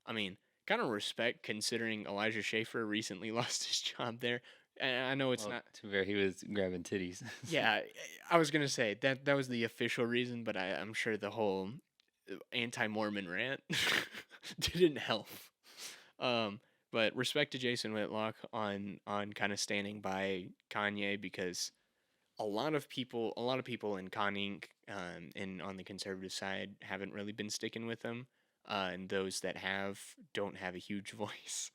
I mean, kind of respect considering Elijah Schaffer recently lost his job there. And I know it's not. To be fair, he was grabbing titties. Yeah, I was gonna say that was the official reason, but I'm sure the whole anti-Mormon rant didn't help. But respect to Jason Whitlock on kind of standing by Kanye because a lot of people in Con Inc. And on the conservative side haven't really been sticking with him, and those that don't have a huge voice,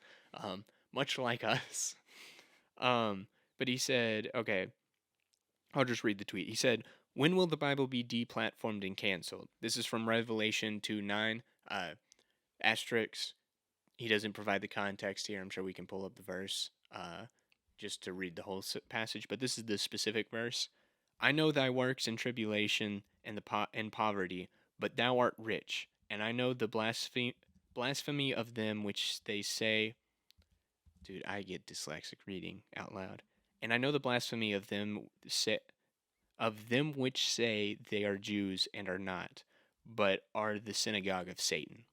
much like us. But he said, okay, I'll just read the tweet. He said, "When will the Bible be deplatformed and canceled?" This is from Revelation 2:9. Asterisks. He doesn't provide the context here. I'm sure we can pull up the verse just to read the whole passage, but this is the specific verse. "I know thy works in tribulation and and poverty, but thou art rich, and I know the blasphemy of them which they say." Dude, I get dyslexic reading out loud. "And I know the blasphemy of them which say they are Jews and are not, but are the synagogue of Satan."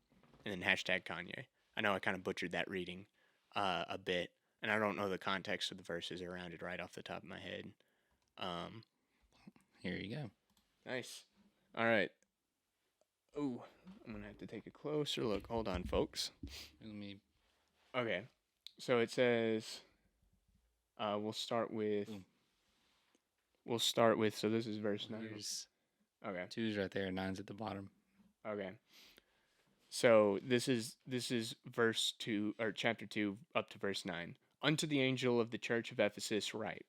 And then hashtag Kanye. I know I kind of butchered that reading a bit, and I don't know the context of the verses around it right off the top of my head. Here you go. Nice. All right. Oh, I'm going to have to take a closer look. Hold on, folks. Let me. Okay. So it says, we'll start with, so this is verse 9. Okay. 2's right there, 9's at the bottom. Okay. So this is verse 2 or chapter 2 up to verse 9. "Unto the angel of the church of Ephesus write,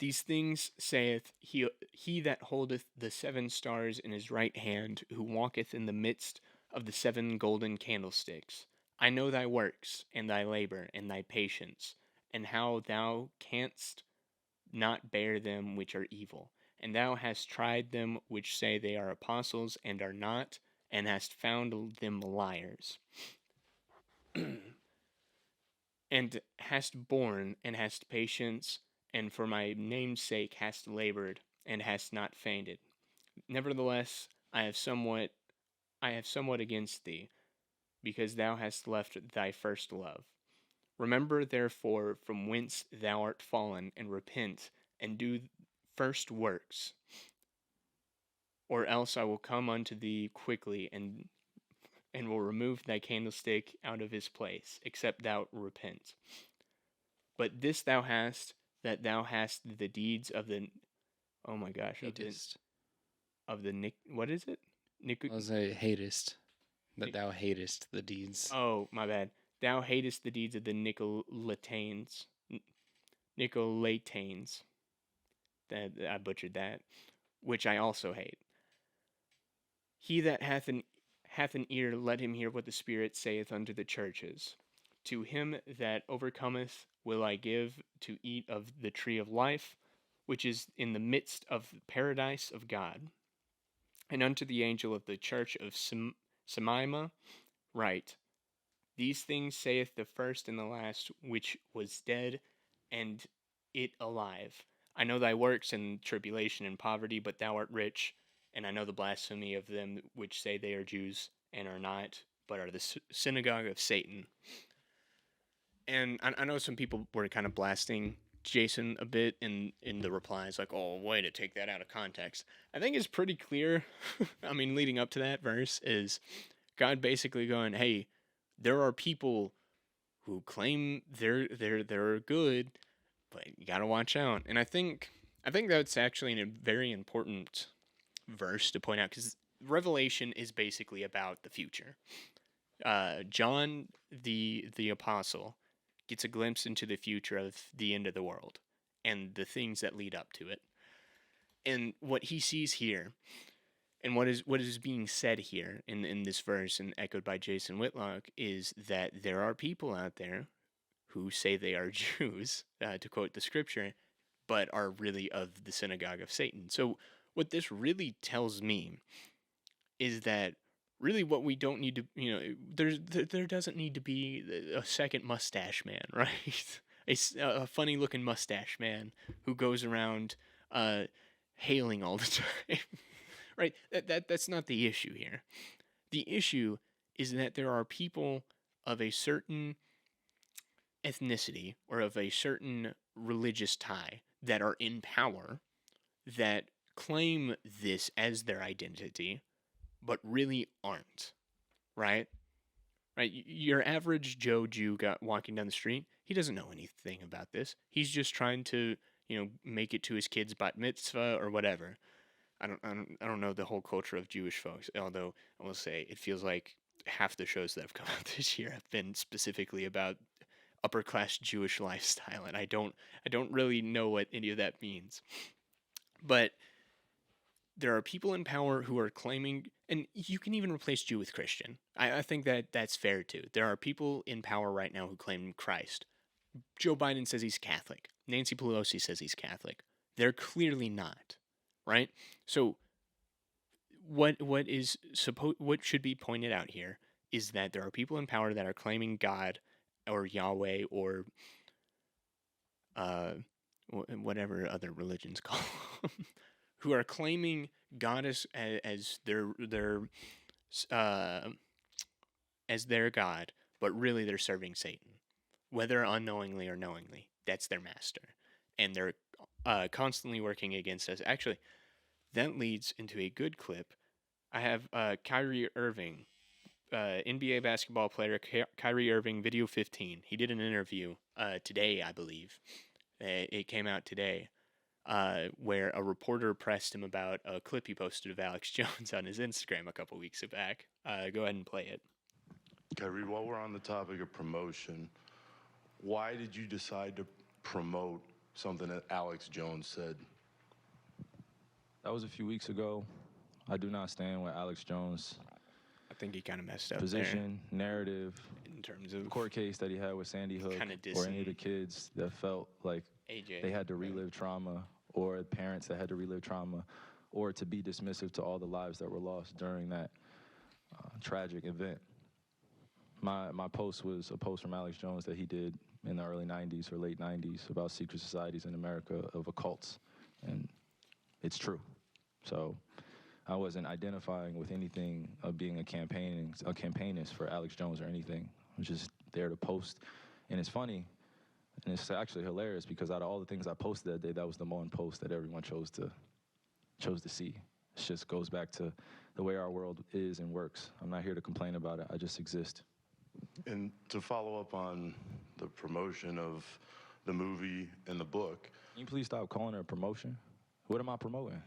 These things saith he that holdeth the 7 stars in his right hand, who walketh in the midst of the 7 golden candlesticks. I know thy works, and thy labor, and thy patience, and how thou canst not bear them which are evil. And thou hast tried them which say they are apostles, and are not, and hast found them liars. And hast borne, and hast patience, and for my name's sake hast labored, and hast not fainted. Nevertheless, I have somewhat against thee, because thou hast left thy first love. Remember therefore from whence thou art fallen, and repent, and do first works, or else I will come unto thee quickly, and will remove thy candlestick out of his place, except thou repent. But this thou hast, that thou hast the deeds of the, oh my gosh, what is it? I was a hatest, that thou hatest the deeds. Oh, my bad. Thou hatest the deeds of the Nicolaitanes. That I butchered that, which I also hate. He that hath an ear, let him hear what the Spirit saith unto the churches. To him that overcometh will I give to eat of the tree of life, which is in the midst of the paradise of God. And unto the angel of the church of Semima write, These things saith the first and the last, which was dead, and it alive. I know thy works in tribulation and poverty, but thou art rich, and I know the blasphemy of them which say they are Jews and are not, but are the synagogue of Satan. And I know some people were kind of blasting Jason a bit in the replies, like, oh, way to take that out of context. I think it's pretty clear, I mean, leading up to that verse, is God basically going, hey, there are people who claim they're good, but you gotta watch out. And I think that's actually a very important verse to point out because Revelation is basically about the future. John the apostle gets a glimpse into the future of the end of the world and the things that lead up to it. And what he sees here, and what is being said here in this verse and echoed by Jason Whitlock, is that there are people out there who say they are Jews, to quote the scripture, but are really of the synagogue of Satan. So what this really tells me is that really what we don't need to, there doesn't need to be a second mustache man, right? A funny looking mustache man who goes around hailing all the time, right? That's not the issue here. The issue is that there are people of a certain ethnicity or of a certain religious tie that are in power that claim this as their identity, but really aren't, right? Right? Your average Joe Jew walking down the street, he doesn't know anything about this. He's just trying to, make it to his kid's bat mitzvah or whatever. I don't know the whole culture of Jewish folks. Although I will say, it feels like half the shows that have come out this year have been specifically about upper class Jewish lifestyle, and I don't really know what any of that means. But there are people in power who are claiming, and you can even replace Jew with Christian. I think that that's fair too. There are people in power right now who claim Christ. Joe Biden says he's Catholic. Nancy Pelosi says he's Catholic. They're clearly not, right? So what should be pointed out here is that there are people in power that are claiming God or Yahweh or whatever other religions call them, who are claiming God as their God, but really they're serving Satan, whether unknowingly or knowingly. That's their master, and they're constantly working against us. Actually, that leads into a good clip. I have Kyrie Irving, NBA basketball player Kyrie Irving, video 15. He did an interview today, I believe. It came out today, where a reporter pressed him about a clip he posted of Alex Jones on his Instagram a couple weeks back. Go ahead and play it. Kyrie, while we're on the topic of promotion, why did you decide to promote something that Alex Jones said? That was a few weeks ago. I do not stand with Alex Jones. I think he kind of messed up position, narrative, in terms of court case that he had with Sandy Hook or any of the kids that felt like they had to relive trauma, or parents that had to relive trauma, or to be dismissive to all the lives that were lost during that tragic event. My post was a post from Alex Jones that he did in the early 90s or late 90s about secret societies in America of occults, and it's true. So I wasn't identifying with anything of being a campaignist for Alex Jones or anything. I was just there to post. And it's funny, and it's actually hilarious, because out of all the things I posted that day, that was the one post that everyone chose to see. It just goes back to the way our world is and works. I'm not here to complain about it. I just exist. And to follow up on the promotion of the movie and the book. Can you please stop calling it a promotion? What am I promoting?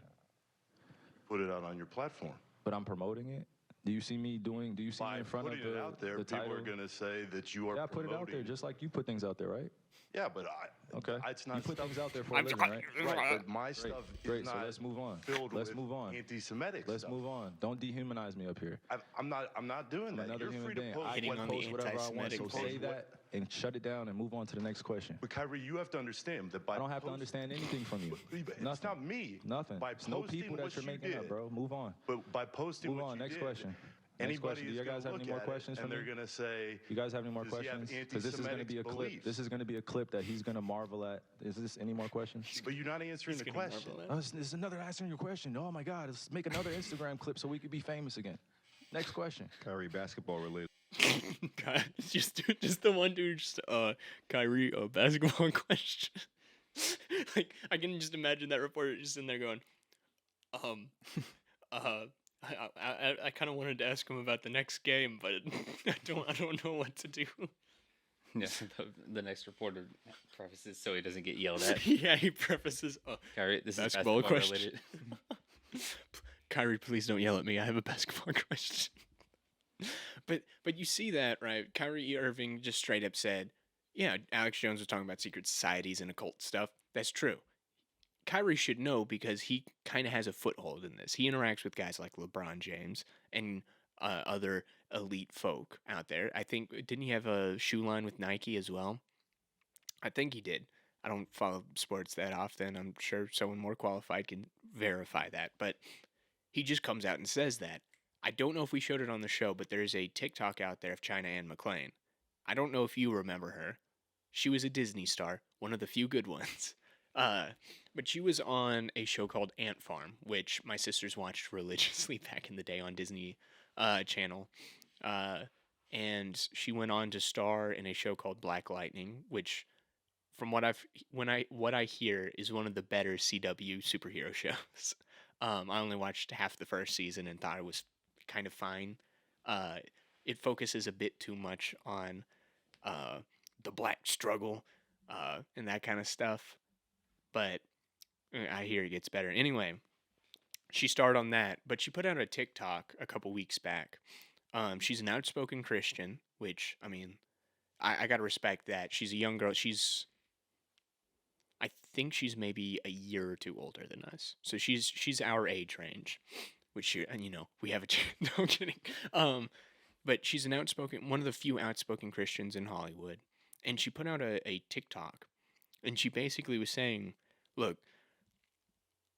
Put it out on your platform. But I'm promoting it? Do you see me in front of putting it out there, people are going to say that you are promoting. Yeah, put it out there, just like you put things out there, right? Yeah, but it's not. You put things out there for a living, right? Right, but my stuff is not so let's move on. Filled let's with move on. Anti-Semitic Let's stuff. move on. Don't dehumanize me up here. I'm not doing that. Another You're human free to being. post I can post whatever I want, so say that and shut it down and move on to the next question. But Kyrie, you have to understand that I don't have to understand anything from you. It's not me. Nothing. It's no people that you're making up, bro. Move on. But by posting move what on. you Next did, question. Anybody Do you guys have any more questions for me? And they're going to say, you guys have any more questions? Because this is going to be a clip. This is going to be a clip that he's going to marvel at. Is this any more questions? But you're not answering the question. This is another answering your question. Oh my God, let's make another Instagram clip so we could be famous again. Next question. Kyrie, basketball related. just the one dude. Kyrie, basketball question. Like, I can just imagine that reporter just in there going, I kind of wanted to ask him about the next game, but I don't know what to do. Yeah, the next reporter prefaces so he doesn't get yelled at. Yeah, he prefaces. Kyrie, this is basketball question. related. Kyrie, please don't yell at me. I have a basketball question. But you see that, right? Kyrie Irving just straight up said, yeah, Alex Jones was talking about secret societies and occult stuff. That's true. Kyrie should know because he kind of has a foothold in this. He interacts with guys like LeBron James and other elite folk out there. I think, didn't he have a shoe line with Nike as well? I think he did. I don't follow sports that often. I'm sure someone more qualified can verify that. But he just comes out and says that. I don't know if we showed it on the show, but there's a TikTok out there of China Anne McClain. I don't know if you remember her. She was a Disney star, one of the few good ones. But she was on a show called Ant Farm, which my sisters watched religiously back in the day on Disney Channel. And she went on to star in a show called Black Lightning, which, from what I hear, is one of the better CW superhero shows. I only watched half the first season and thought it was kind of fine. It focuses a bit too much on the black struggle and that kind of stuff. But I hear it gets better. Anyway, she starred on that, but she put out a TikTok a couple weeks back. She's an outspoken Christian, which, I mean, I gotta respect that. She's a young girl. I think she's maybe a year or two older than us. So she's our age range, which, we have a no, I'm kidding. But she's one of the few outspoken Christians in Hollywood. And she put out a TikTok, and she basically was saying, look,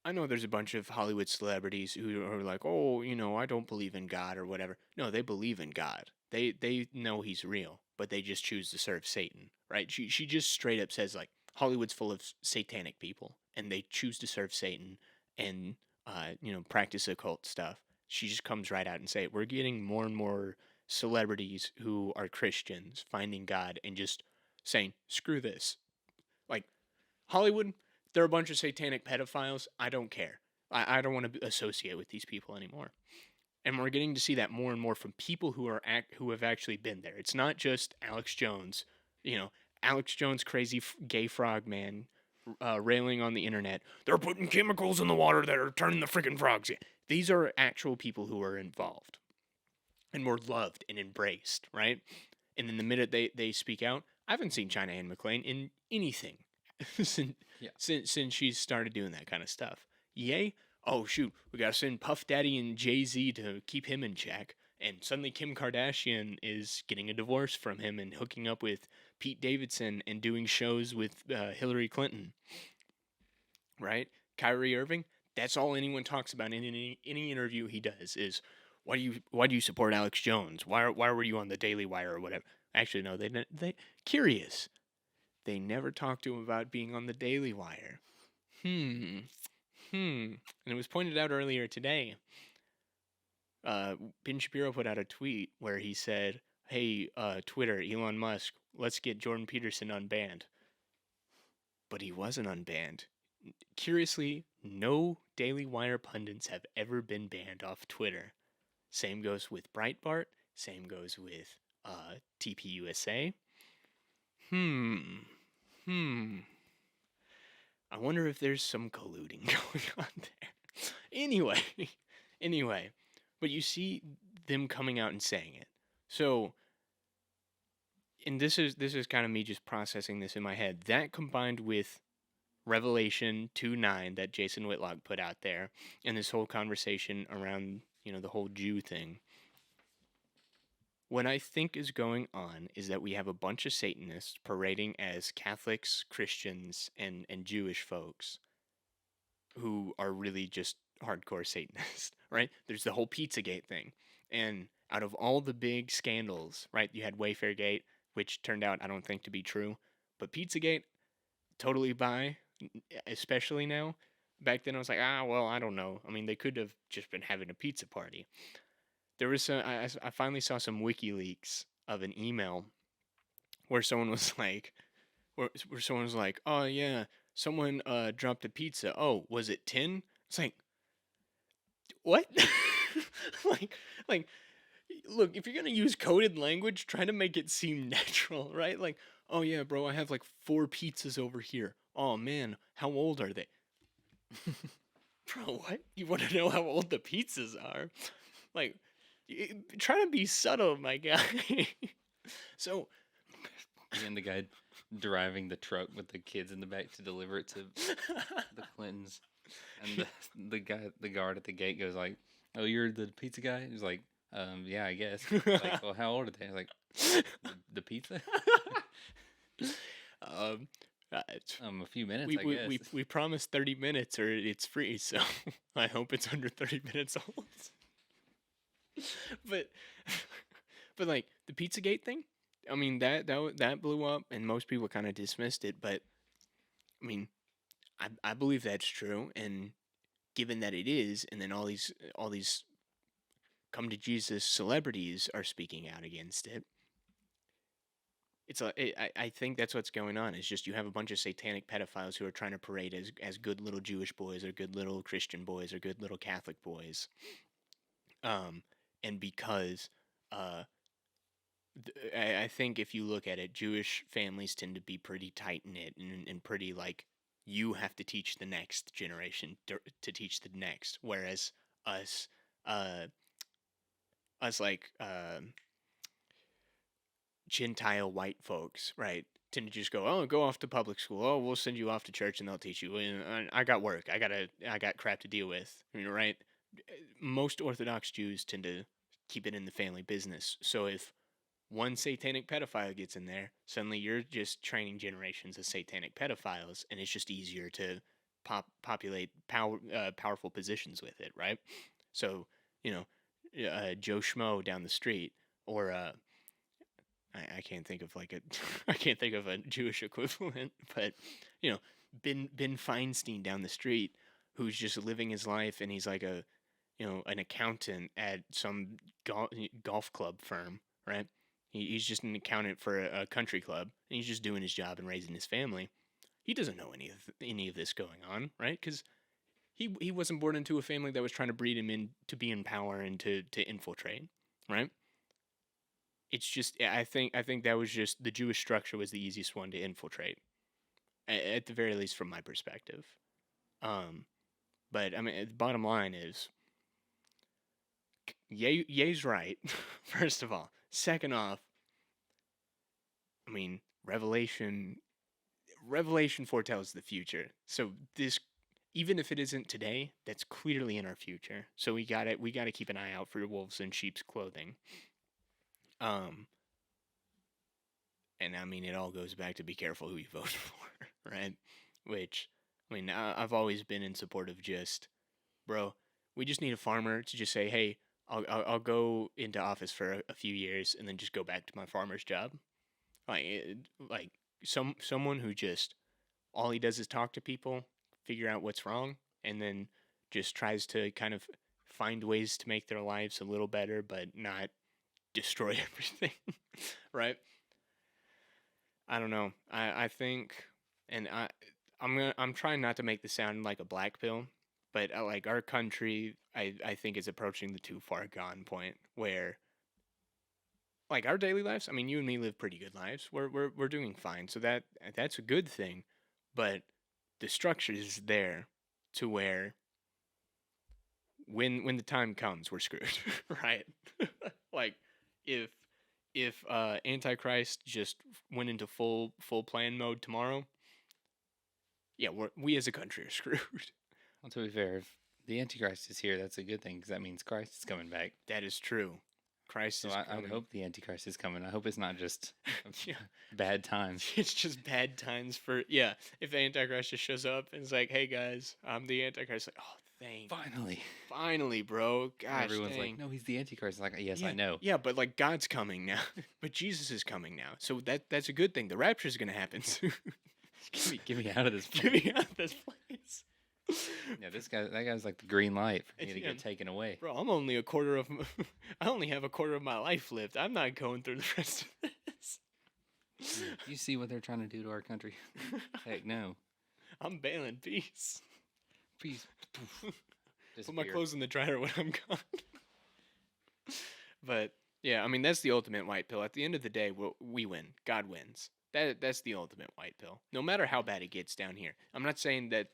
I know there's a bunch of Hollywood celebrities who are like, oh, I don't believe in God or whatever. No, they believe in God. They know he's real, but they just choose to serve Satan, right? She just straight up says, like, Hollywood's full of satanic people, and they choose to serve Satan and, practice occult stuff. She just comes right out and say, we're getting more and more celebrities who are Christians finding God and just saying, screw this. Like, Hollywood, they're a bunch of satanic pedophiles. I don't care. I don't want to associate with these people anymore. And we're getting to see that more and more from people who have actually been there. It's not just Alex Jones, Alex Jones, crazy gay frog man, railing on the internet. They're putting chemicals in the water that are turning the freaking frogs. These are actual people who are involved and were loved and embraced, right? And then the minute they speak out, I haven't seen China Anne McClain in anything since she started doing that kind of stuff. Yay? Oh, shoot, we gotta send Puff Daddy and Jay-Z to keep him in check. And suddenly Kim Kardashian is getting a divorce from him and hooking up with Pete Davidson and doing shows with Hillary Clinton. Right? Kyrie Irving, that's all anyone talks about in any interview he does is, why do you support Alex Jones? Why were you on the Daily Wire or whatever? Actually, no, they curious. They never talked to him about being on the Daily Wire. And it was pointed out earlier today. Ben Shapiro put out a tweet where he said, hey, Twitter, Elon Musk, let's get Jordan Peterson unbanned. But he wasn't unbanned. Curiously, no Daily Wire pundits have ever been banned off Twitter. Same goes with Breitbart. Same goes with TPUSA. I wonder if there's some colluding going on there. Anyway, but you see them coming out and saying it. So, and this is kind of me just processing this in my head. That combined with Revelation 2:9 that Jason Whitlock put out there, and this whole conversation around, the whole Jew thing. What I think is going on is that we have a bunch of Satanists parading as Catholics, Christians, and Jewish folks who are really just hardcore Satanists, right? There's the whole Pizzagate thing. And out of all the big scandals, right, you had Wayfairgate, which turned out I don't think to be true. But Pizzagate, totally buy, especially now. Back then I was like, well, I don't know. I mean, they could have just been having a pizza party. There was I finally saw some WikiLeaks of an email where someone was like, oh yeah, someone dropped a pizza. Oh, was it 10? It's like, what? like look, if you're gonna use coded language, try to make it seem natural, right? Like, oh yeah, bro, I have like 4 pizzas over here. Oh man, how old are they? Bro, what? You want to know how old the pizzas are? Like, try to be subtle, my guy. So, and the guy driving the truck with the kids in the back to deliver it to the Clintons, and the guard at the gate goes like, "Oh, you're the pizza guy?" He's like, yeah, I guess." Like, well, how old are they? Like, the pizza. A few minutes, I guess. We promised 30 minutes or it's free, so I hope it's under 30 minutes old. but like the Pizzagate thing, I mean that blew up and most people kind of dismissed it, but I mean I believe that's true, and given that it is, and then all these come to Jesus celebrities are speaking out against it. I think that's what's going on. It's just you have a bunch of satanic pedophiles who are trying to parade as good little Jewish boys or good little Christian boys or good little Catholic boys. And because I think if you look at it, Jewish families tend to be pretty tight knit and pretty like you have to teach the next generation to teach the next, whereas us like Gentile white folks, right, tend to just go, oh, go off to public school. Oh, we'll send you off to church and they'll teach you. And I got work. I got crap to deal with. Right? Most Orthodox Jews tend to keep it in the family business. So if one satanic pedophile gets in there, suddenly you're just training generations of satanic pedophiles, and it's just easier to populate powerful positions with it, right? So, Joe Schmo down the street, or I can't think of I can't think of a Jewish equivalent, but Ben Feinstein down the street, who's just living his life, and he's like an accountant at some golf club firm, right? He's just an accountant for a country club, and he's just doing his job and raising his family. He doesn't know any of this going on, right? Because he wasn't born into a family that was trying to breed him in to be in power and to infiltrate, right? It's just I think that was just the Jewish structure was the easiest one to infiltrate, at the very least from my perspective. But I mean, the bottom line is, Ye's right. First of all, second off, I mean, Revelation foretells the future. So this, even if it isn't today, that's clearly in our future. So we gotta keep an eye out for wolves in sheep's clothing. And I mean, it all goes back to be careful who you vote for, right? Which, I mean, I've always been in support of just, bro, we just need a farmer to just say, hey, I'll go into office for a few years and then just go back to my farmer's job. Like someone who just, all he does is talk to people, figure out what's wrong, and then just tries to kind of find ways to make their lives a little better, but not destroy everything, right? I don't know. I think, and I'm trying not to make this sound like a black pill, but like our country, I think is approaching the too far gone point where, like our daily lives. I mean, you and me live pretty good lives. We're doing fine, so that's a good thing, but the structure is there to where when the time comes, we're screwed, right? Like if Antichrist just went into full plan mode tomorrow, yeah, we as a country are screwed. Well, to be fair, if the Antichrist is here, that's a good thing because that means Christ is coming back. That is true. Christ is coming. I hope the Antichrist is coming. I hope it's not just bad times. It's just bad times for, yeah. If the Antichrist just shows up and is like, hey guys, I'm the Antichrist. Like, oh, Finally, bro. Gosh, everyone's like, no, he's the Antichrist. Like, yes, yeah, I know. Yeah, but like God's coming now. But Jesus is coming now. So that's a good thing. The rapture is going to happen soon. Get me out of this place. Get me out of this place. Yeah, that guy's like the green light for me to get taken away. Bro, I only have a quarter of my life lived. I'm not going through the rest of this. You see what they're trying to do to our country? Heck no. I'm bailing peace. Peace. Put my clothes in the dryer when I'm gone. But Yeah, I mean that's the ultimate white pill. At the end of the day, we win. God wins. That's the ultimate white pill. No matter how bad it gets down here. I'm not saying that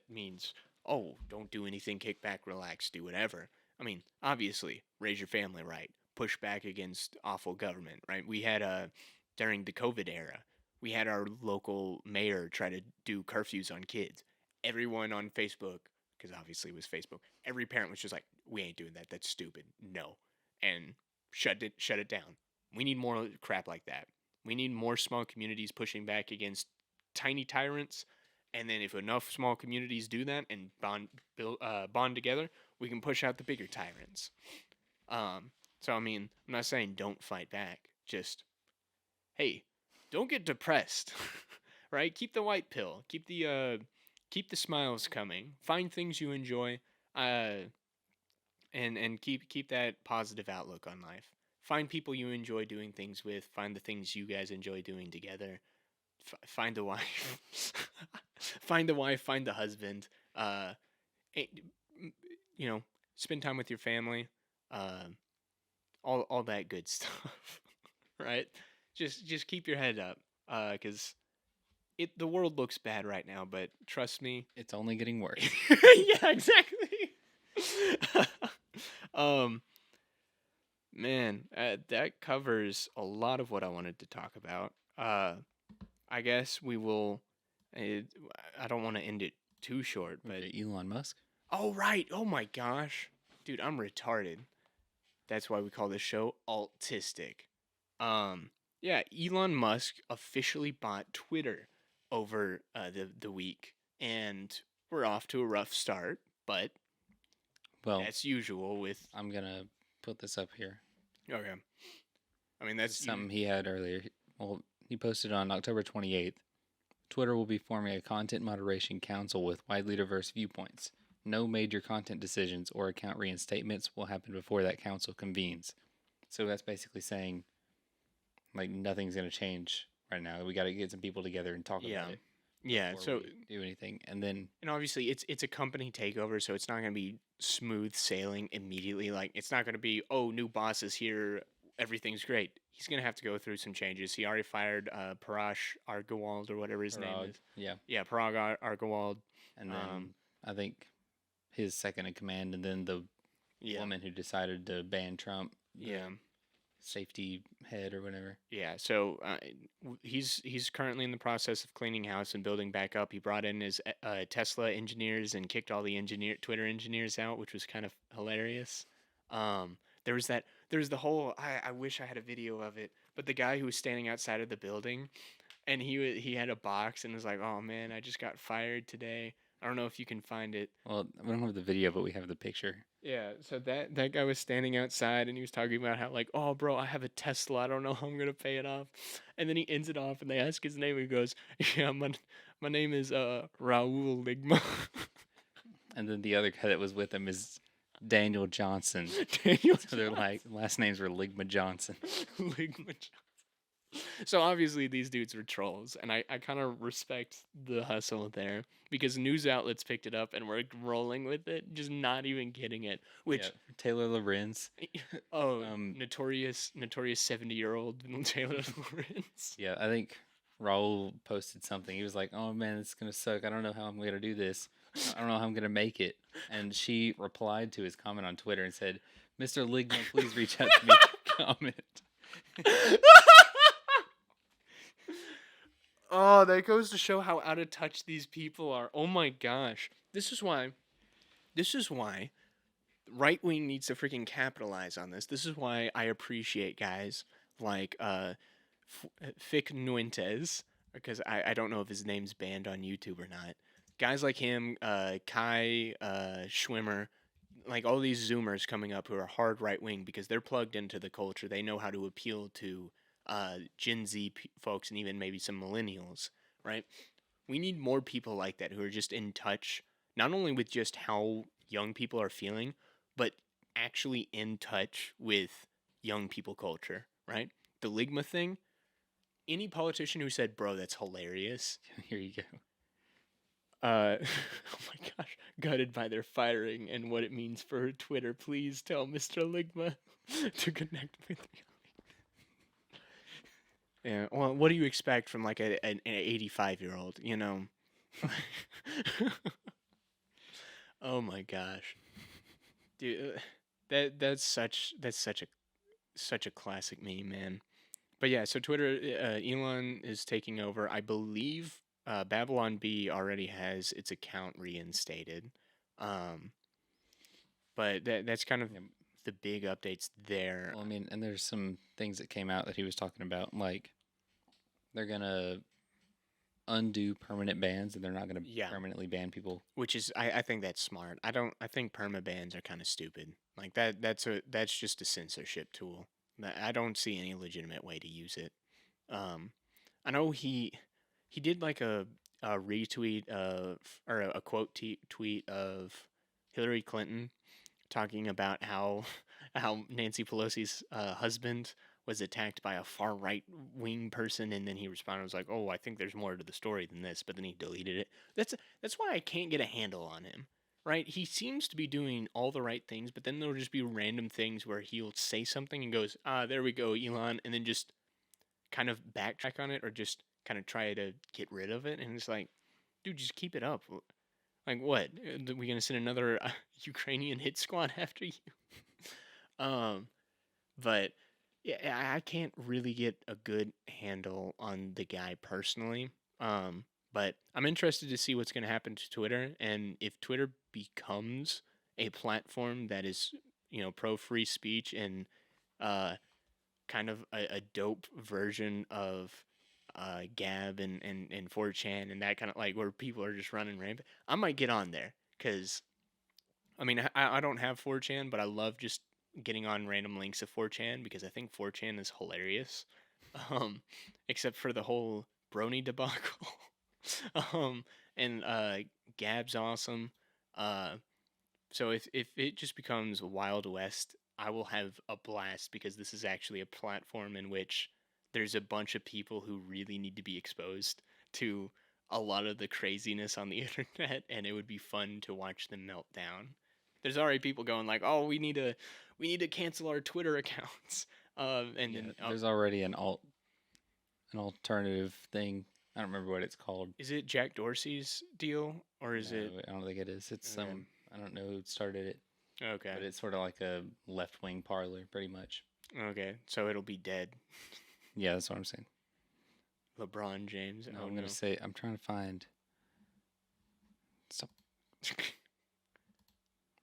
means don't do anything, kick back, relax, do whatever. I mean, obviously, raise your family right, push back against awful government, right? We had during the COVID era, we had our local mayor try to do curfews on kids. Everyone on Facebook, because obviously it was Facebook, every parent was just like, "We ain't doing that. That's stupid. No." And shut it down. We need more crap like that. We need more small communities pushing back against tiny tyrants, and then if enough small communities do that and bond together, we can push out the bigger tyrants. So I mean, I'm not saying don't fight back. Just hey, don't get depressed, right? Keep the white pill. Keep the smiles coming. Find things you enjoy. And keep that positive outlook on life. Find people you enjoy doing things with. Find the things you guys enjoy doing together. Find a wife. Find the wife. Find the husband. Spend time with your family. All that good stuff, right? Just keep your head up, because the world looks bad right now, but trust me, it's only getting worse. Yeah, exactly. Man, that covers a lot of what I wanted to talk about. I guess we will. I don't want to end it too short, but Elon Musk. Oh right! Oh my gosh, dude, I'm retarded. That's why we call this show Alt.tistic. Yeah, Elon Musk officially bought Twitter over the week, and we're off to a rough start, but as usual with. I'm gonna put this up here. Okay. I mean that's something he had earlier. Well, he posted on October 28th. Twitter will be forming a content moderation council with widely diverse viewpoints. No major content decisions or account reinstatements will happen before that council convenes. So that's basically saying, like, nothing's going to change right now. We got to get some people together and talk about it. Yeah, so do anything, and obviously it's a company takeover, so it's not going to be smooth sailing immediately. Like it's not going to be new boss is here, everything's great. He's going to have to go through some changes. He already fired Parash Argawald or whatever his name is. Yeah, Parag Argawald, and then I think his second in command, and then the woman who decided to ban Trump. Safety head or whatever. Yeah, so he's currently in the process of cleaning house and building back up. He brought in his Tesla engineers and kicked all the Twitter engineers out, which was kind of hilarious. There was the whole I wish I had a video of it, but the guy who was standing outside of the building, and he had a box and was like, "Oh man, I just got fired today." I don't know if you can find it. Well, we don't have the video, but we have the picture. Yeah, so that guy was standing outside and he was talking about how like, "Oh, bro, I have a Tesla. I don't know how I'm gonna pay it off." And then he ends it off and they ask his name and he goes, "Yeah, my name is Raul Ligma." And then the other guy that was with him is Daniel Johnson. So they're like last names were Ligma Johnson. Ligma Johnson. So obviously these dudes were trolls, and I kind of respect the hustle there because news outlets picked it up and we're rolling with it, just not even getting it. Which Taylor Lorenz, notorious 70-year-old Taylor Lorenz. Yeah, I think Raul posted something. He was like, "Oh man, it's gonna suck. I don't know how I'm gonna do this. I don't know how I'm gonna make it." And she replied to his comment on Twitter and said, "Mr. Ligma, please reach out to me to comment." Oh, that goes to show how out of touch these people are. Oh my gosh. This is why right wing needs to freaking capitalize on this. This is why I appreciate guys like Fic Nuentes, because I don't know if his name's banned on YouTube or not. Guys like him, Kai Schwimmer, like all these Zoomers coming up who are hard right wing because they're plugged into the culture. They know how to appeal to Gen Z folks and even maybe some millennials, right? We need more people like that who are just in touch, not only with just how young people are feeling, but actually in touch with young people culture, right? The Ligma thing, any politician who said, "Bro, that's hilarious." Here you go. Oh my gosh. gutted by their firing and what it means for Twitter. Please tell Mr. Ligma to connect with me. Yeah, well, what do you expect from like an 85-year-old, you know? Oh my gosh. Dude, that's such a classic meme, man. But yeah, so Twitter, Elon is taking over. I believe Babylon Bee already has its account reinstated. But that's kind of the big updates there. Well, I mean, and there's some things that came out that he was talking about, like they're gonna undo permanent bans and they're not gonna permanently ban people. Which is, I think that's smart. I think perma bans are kind of stupid. Like that's just a censorship tool. I don't see any legitimate way to use it. I know he did like a retweet of, or a quote tweet of Hillary Clinton talking about how Nancy Pelosi's husband was attacked by a far right wing person, and then he responded, was like, "Oh, I think there's more to the story than this," but then he deleted it. That's why I can't get a handle on him. Right? He seems to be doing all the right things, but then there'll just be random things where he'll say something and goes, there we go, Elon, and then just kind of backtrack on it or just kind of try to get rid of it. And it's like, dude, just keep it up. Like, what? Are we going to send another Ukrainian hit squad after you? But yeah, I can't really get a good handle on the guy personally. But I'm interested to see what's going to happen to Twitter, and if Twitter becomes a platform that is, pro free speech and kind of a dope version of Gab and 4chan and that kind of, like, where people are just running rampant, I might get on there because, I mean, I don't have 4chan, but I love just getting on random links of 4chan because I think 4chan is hilarious, except for the whole brony debacle. And Gab's awesome. So if it just becomes Wild West, I will have a blast because this is actually a platform in which there's a bunch of people who really need to be exposed to a lot of the craziness on the internet, and it would be fun to watch them melt down. There's already people going like, "Oh, we need to cancel our Twitter accounts." Then there's already an alternative thing. I don't remember what it's called. Is it Jack Dorsey's deal, or is it? I don't think it is. It's some. I don't know who started it. Okay. But it's sort of like a left-wing parlor, pretty much. Okay, so it'll be dead. Yeah, that's what I'm saying. LeBron James. No, I'm gonna say I'm trying to find.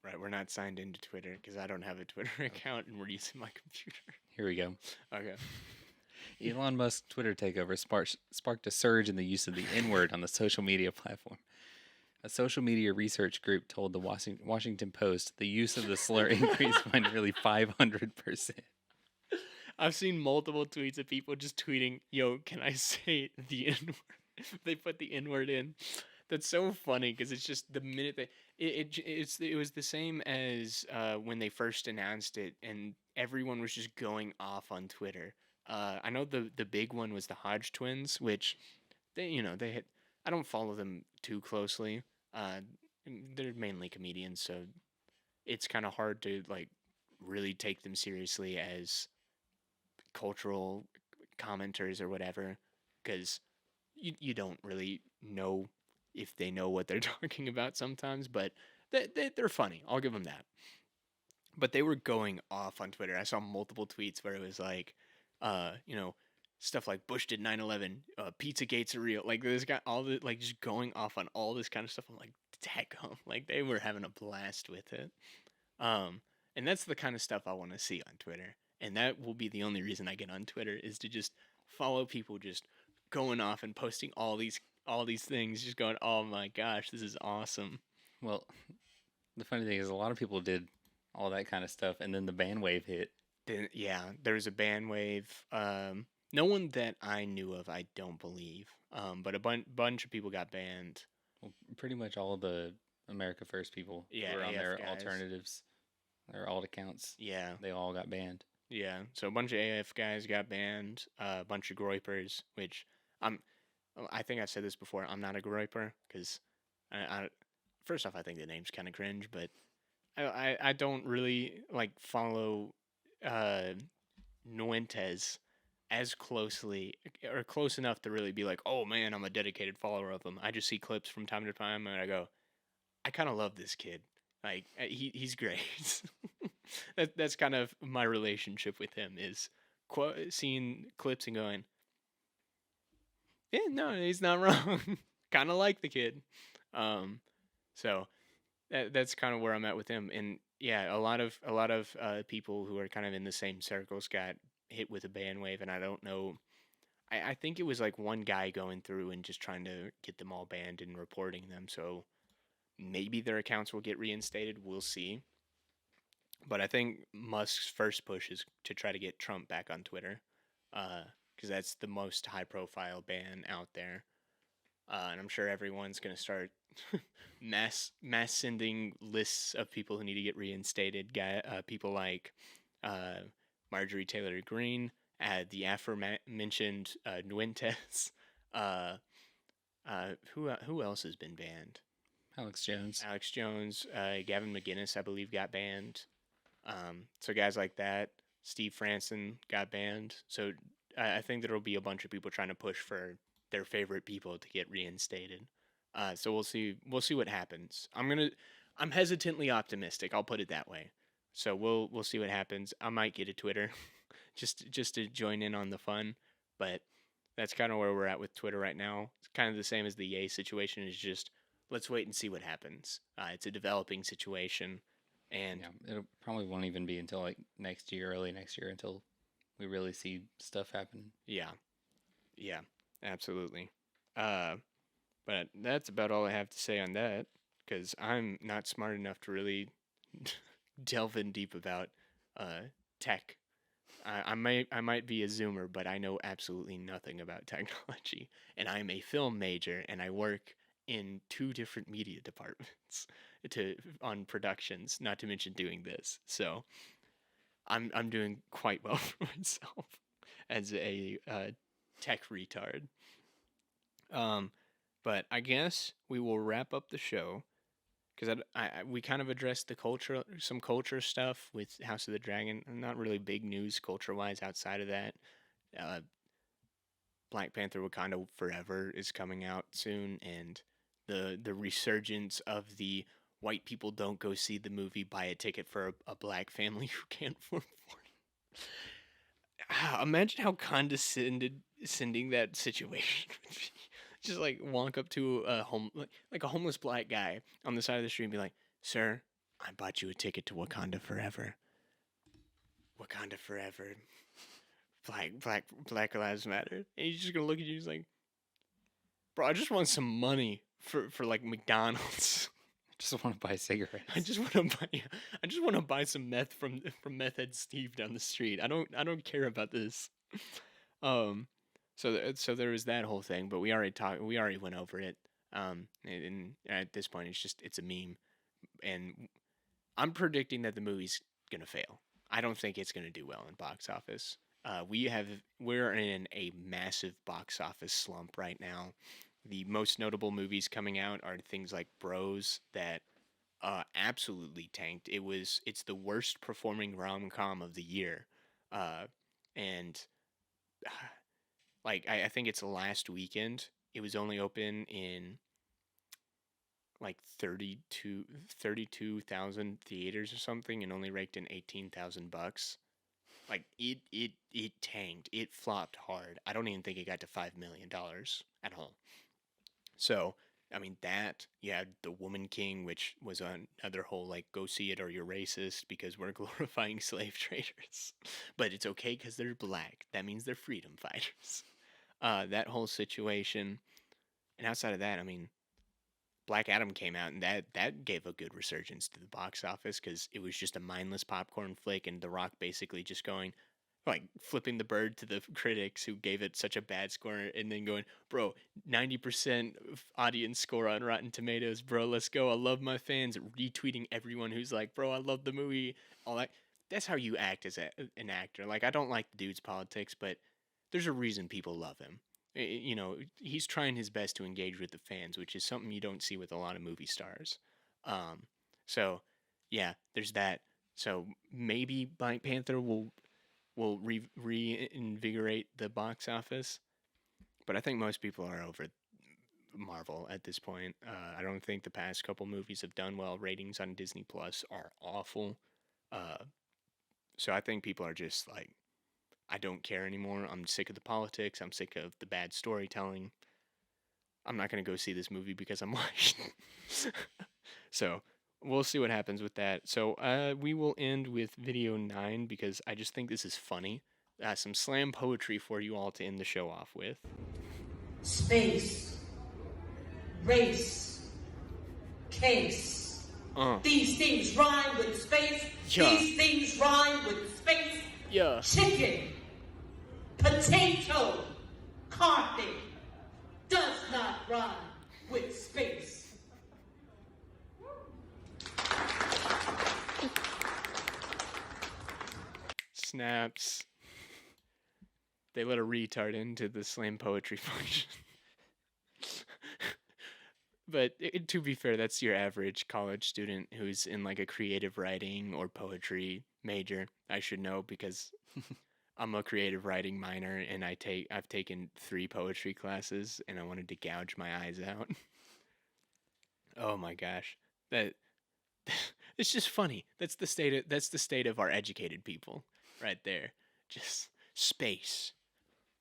Right, we're not signed into Twitter because I don't have a Twitter account and we're using my computer. Here we go. Okay. Elon Musk's Twitter takeover sparked a surge in the use of the N-word on the social media platform. A social media research group told the Washington Post the use of the slur increased by nearly 500%. I've seen multiple tweets of people just tweeting, "Yo, can I say the N-word?" They put the N-word in. That's so funny because it's just the minute that it was the same as when they first announced it, and everyone was just going off on Twitter. I know the big one was the Hodge twins, which they had. I don't follow them too closely. They're mainly comedians, so it's kind of hard to like really take them seriously as cultural commenters or whatever, because you don't really know if they know what they're talking about sometimes, but they're funny. I'll give them that. But they were going off on Twitter. I saw multiple tweets where it was like, stuff like Bush did 9/11, Pizzagate's are real. Like this guy, all the like just going off on all this kind of stuff. I'm like, daggum. Like they were having a blast with it. And that's the kind of stuff I want to see on Twitter. And that will be the only reason I get on Twitter, is to just follow people just going off and posting all these things, just going, "Oh my gosh, this is awesome." Well, the funny thing is a lot of people did all that kind of stuff, and then the ban wave hit. Yeah, there was a ban wave. No one that I knew of, I don't believe. But a bunch of people got banned. Well, pretty much all of the America First people who were on their alternatives, their alt accounts. Yeah, they all got banned. Yeah, so a bunch of AF guys got banned. A bunch of groypers, which I think I've said this before. I'm not a groyper because first off, I think the name's kind of cringe, but I don't really like follow Nuentes as closely or close enough to really be like, oh man, I'm a dedicated follower of him. I just see clips from time to time and I go, I kind of love this kid. Like he's great. That's kind of my relationship with him is seeing clips and going, yeah, no, he's not wrong. Kind of like the kid. So that's kind of where I'm at with him. And yeah, a lot of people who are kind of in the same circles got hit with a ban wave, and I don't know. I think it was like one guy going through and just trying to get them all banned and reporting them. So maybe their accounts will get reinstated. We'll see. But I think Musk's first push is to try to get Trump back on Twitter, because that's the most high-profile ban out there. And I'm sure everyone's going to start mass sending lists of people who need to get reinstated. People like Marjorie Taylor Greene, the aforementioned Nuentes. Who else has been banned? Alex Jones. Gavin McInnes, I believe, got banned. So guys like that. Steve Franson got banned. So I think there'll be a bunch of people trying to push for their favorite people to get reinstated. So we'll see what happens. I'm hesitantly optimistic. I'll put it that way. So we'll see what happens. I might get a Twitter just to join in on the fun, but that's kind of where we're at with Twitter right now. It's kind of the same as the Ye situation. Is just let's wait and see what happens. It's a developing situation, and it probably won't even be until like next year, early next year, until we really see stuff happen. Yeah, absolutely. But that's about all I have to say on that, because I'm not smart enough to really delve in deep about tech. I might be a Zoomer, but I know absolutely nothing about technology. And I'm a film major, and I work in 2 different media departments on productions, not to mention doing this. So I'm doing quite well for myself as a tech retard. But I guess we will wrap up the show, because we kind of addressed some culture stuff with House of the Dragon. Not really big news culture-wise outside of that. Black Panther: Wakanda Forever is coming out soon, and the resurgence of the white people don't go see the movie, buy a ticket for a black family who can't afford it. Imagine how condescending that situation would be. Just like walk up to a homeless black guy on the side of the street and be like, "Sir, I bought you a ticket to Wakanda Forever. Wakanda Forever. Black Lives Matter." And he's just gonna look at you. He's like, "Bro, I just want some money for like McDonald's. I just want to buy cigarettes. I just want to buy some meth from Meth Head Steve down the street. I don't care about this." So there was that whole thing, but we already went over it. And at this point, it's a meme, and I'm predicting that the movie's gonna fail. I don't think it's gonna do well in box office. We're in a massive box office slump right now. The most notable movies coming out are things like Bros that absolutely tanked. It's the worst performing rom-com of the year, and like I think it's last weekend. It was only open in like 32,000 theaters or something, and only raked in $18,000. Like it tanked. It flopped hard. I don't even think it got to $5 million at all. So I mean that you had The Woman King, which was another whole like go see it or you're racist because we're glorifying slave traders, but it's okay because they're black. That means they're freedom fighters. That whole situation, and outside of that, I mean, Black Adam came out, and that gave a good resurgence to the box office because it was just a mindless popcorn flick, and The Rock basically just going, like, flipping the bird to the critics who gave it such a bad score, and then going, "Bro, 90% audience score on Rotten Tomatoes, bro, let's go, I love my fans," retweeting everyone who's like, "Bro, I love the movie," all that. That's how you act as an actor. Like, I don't like the dude's politics, but there's a reason people love him. You know, he's trying his best to engage with the fans, which is something you don't see with a lot of movie stars. So yeah, there's that. So maybe Black Panther will reinvigorate the box office, but I think most people are over Marvel at this point. I don't think the past couple movies have done well. Ratings on Disney Plus are awful. So I think people are just like, I don't care anymore. I'm sick of the politics. I'm sick of the bad storytelling. I'm not going to go see this movie because I'm white. So we'll see what happens with that. So we will end with video 9 because I just think this is funny. Some slam poetry for you all to end the show off with. Space. Race. Case. These things rhyme with space. Yeah. These things rhyme with space. Yeah. Chicken. Potato. Carpet. Does not rhyme with space. Snaps. They let a retard into the slam poetry function. But to be fair, that's your average college student who's in like a creative writing or poetry major. I should know because I'm a creative writing minor and I've taken 3 poetry classes and I wanted to gouge my eyes out. Oh my gosh. That it's just funny. That's the state of our educated people right there. Just space,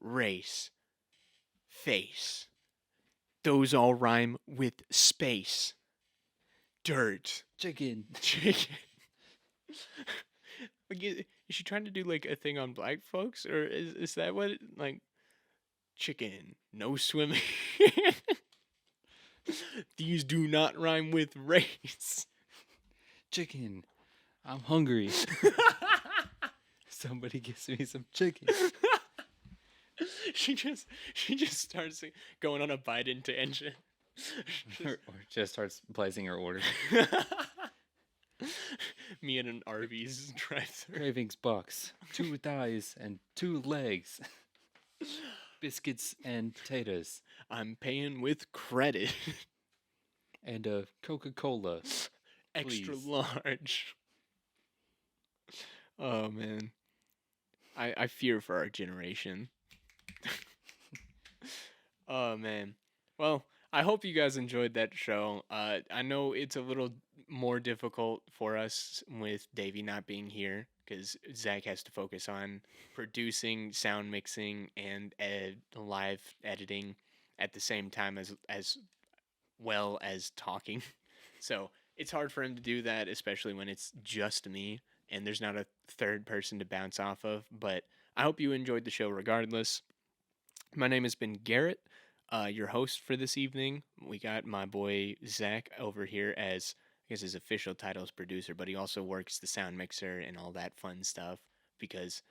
race, face. Those all rhyme with space. Dirt. Chicken. Like, is she trying to do like a thing on black folks, or is that what like chicken? No swimming. These do not rhyme with race. Chicken. I'm hungry. Somebody gives me some chicken. She just starts going on a Biden tangent. Or just starts placing her order. Me and an Arby's drive-thru. Cravings box. 2 thighs and 2 legs. Biscuits and potatoes. I'm paying with credit. And a Coca-Cola. Extra please. large. Oh man. I fear for our generation. Oh man. Well, I hope you guys enjoyed that show. I know it's a little more difficult for us with Davey not being here because Zach has to focus on producing, sound mixing, and live editing at the same time as well as talking. So it's hard for him to do that, especially when it's just me and there's not a third person to bounce off of. But I hope you enjoyed the show regardless. My name has been Garrett, your host for this evening. We got my boy Zach over here as, I guess his official title is producer, but he also works the sound mixer and all that fun stuff because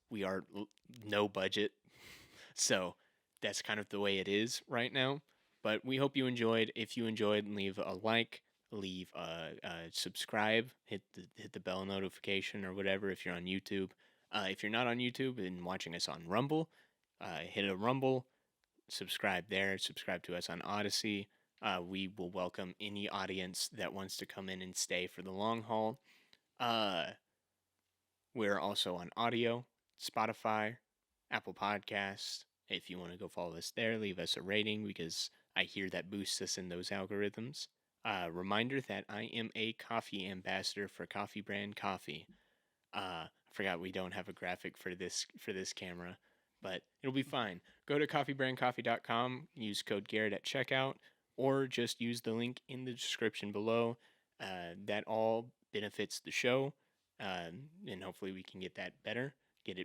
we are no budget. So that's kind of the way it is right now. But we hope you enjoyed. If you enjoyed, leave a like, leave a subscribe, hit the bell notification or whatever if you're on YouTube. If you're not on YouTube and watching us on Rumble, hit a Rumble, subscribe there, subscribe to us on Odyssey. We will welcome any audience that wants to come in and stay for the long haul. We're also on audio, Spotify, Apple Podcasts. If you want to go follow us there, leave us a rating because I hear that boosts us in those algorithms. Reminder that I am a coffee ambassador for Coffee Brand Coffee. I forgot we don't have a graphic for this camera, but it'll be fine. Go to coffeebrandcoffee.com, use code Garrett at checkout, or just use the link in the description below. That all benefits the show, and hopefully we can get it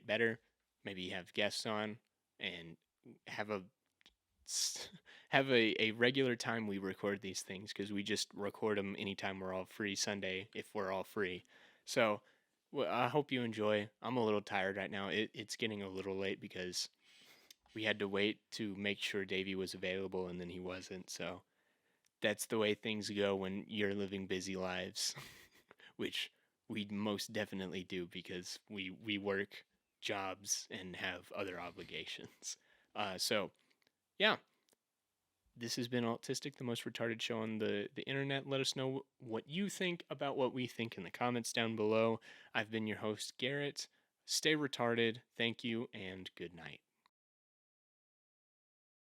better. Maybe have guests on and have a regular time we record these things because we just record them anytime we're all free Sunday if we're all free. So I hope you enjoy. I'm a little tired right now. It's getting a little late because we had to wait to make sure Davey was available and then he wasn't. So that's the way things go when you're living busy lives, which we most definitely do because we work jobs and have other obligations. So yeah, This has been Alt.tistic, the most retarded show on the internet. Let us know what you think about what we think in the comments down below. I've been your host, Garrett. Stay retarded. Thank you, and good night.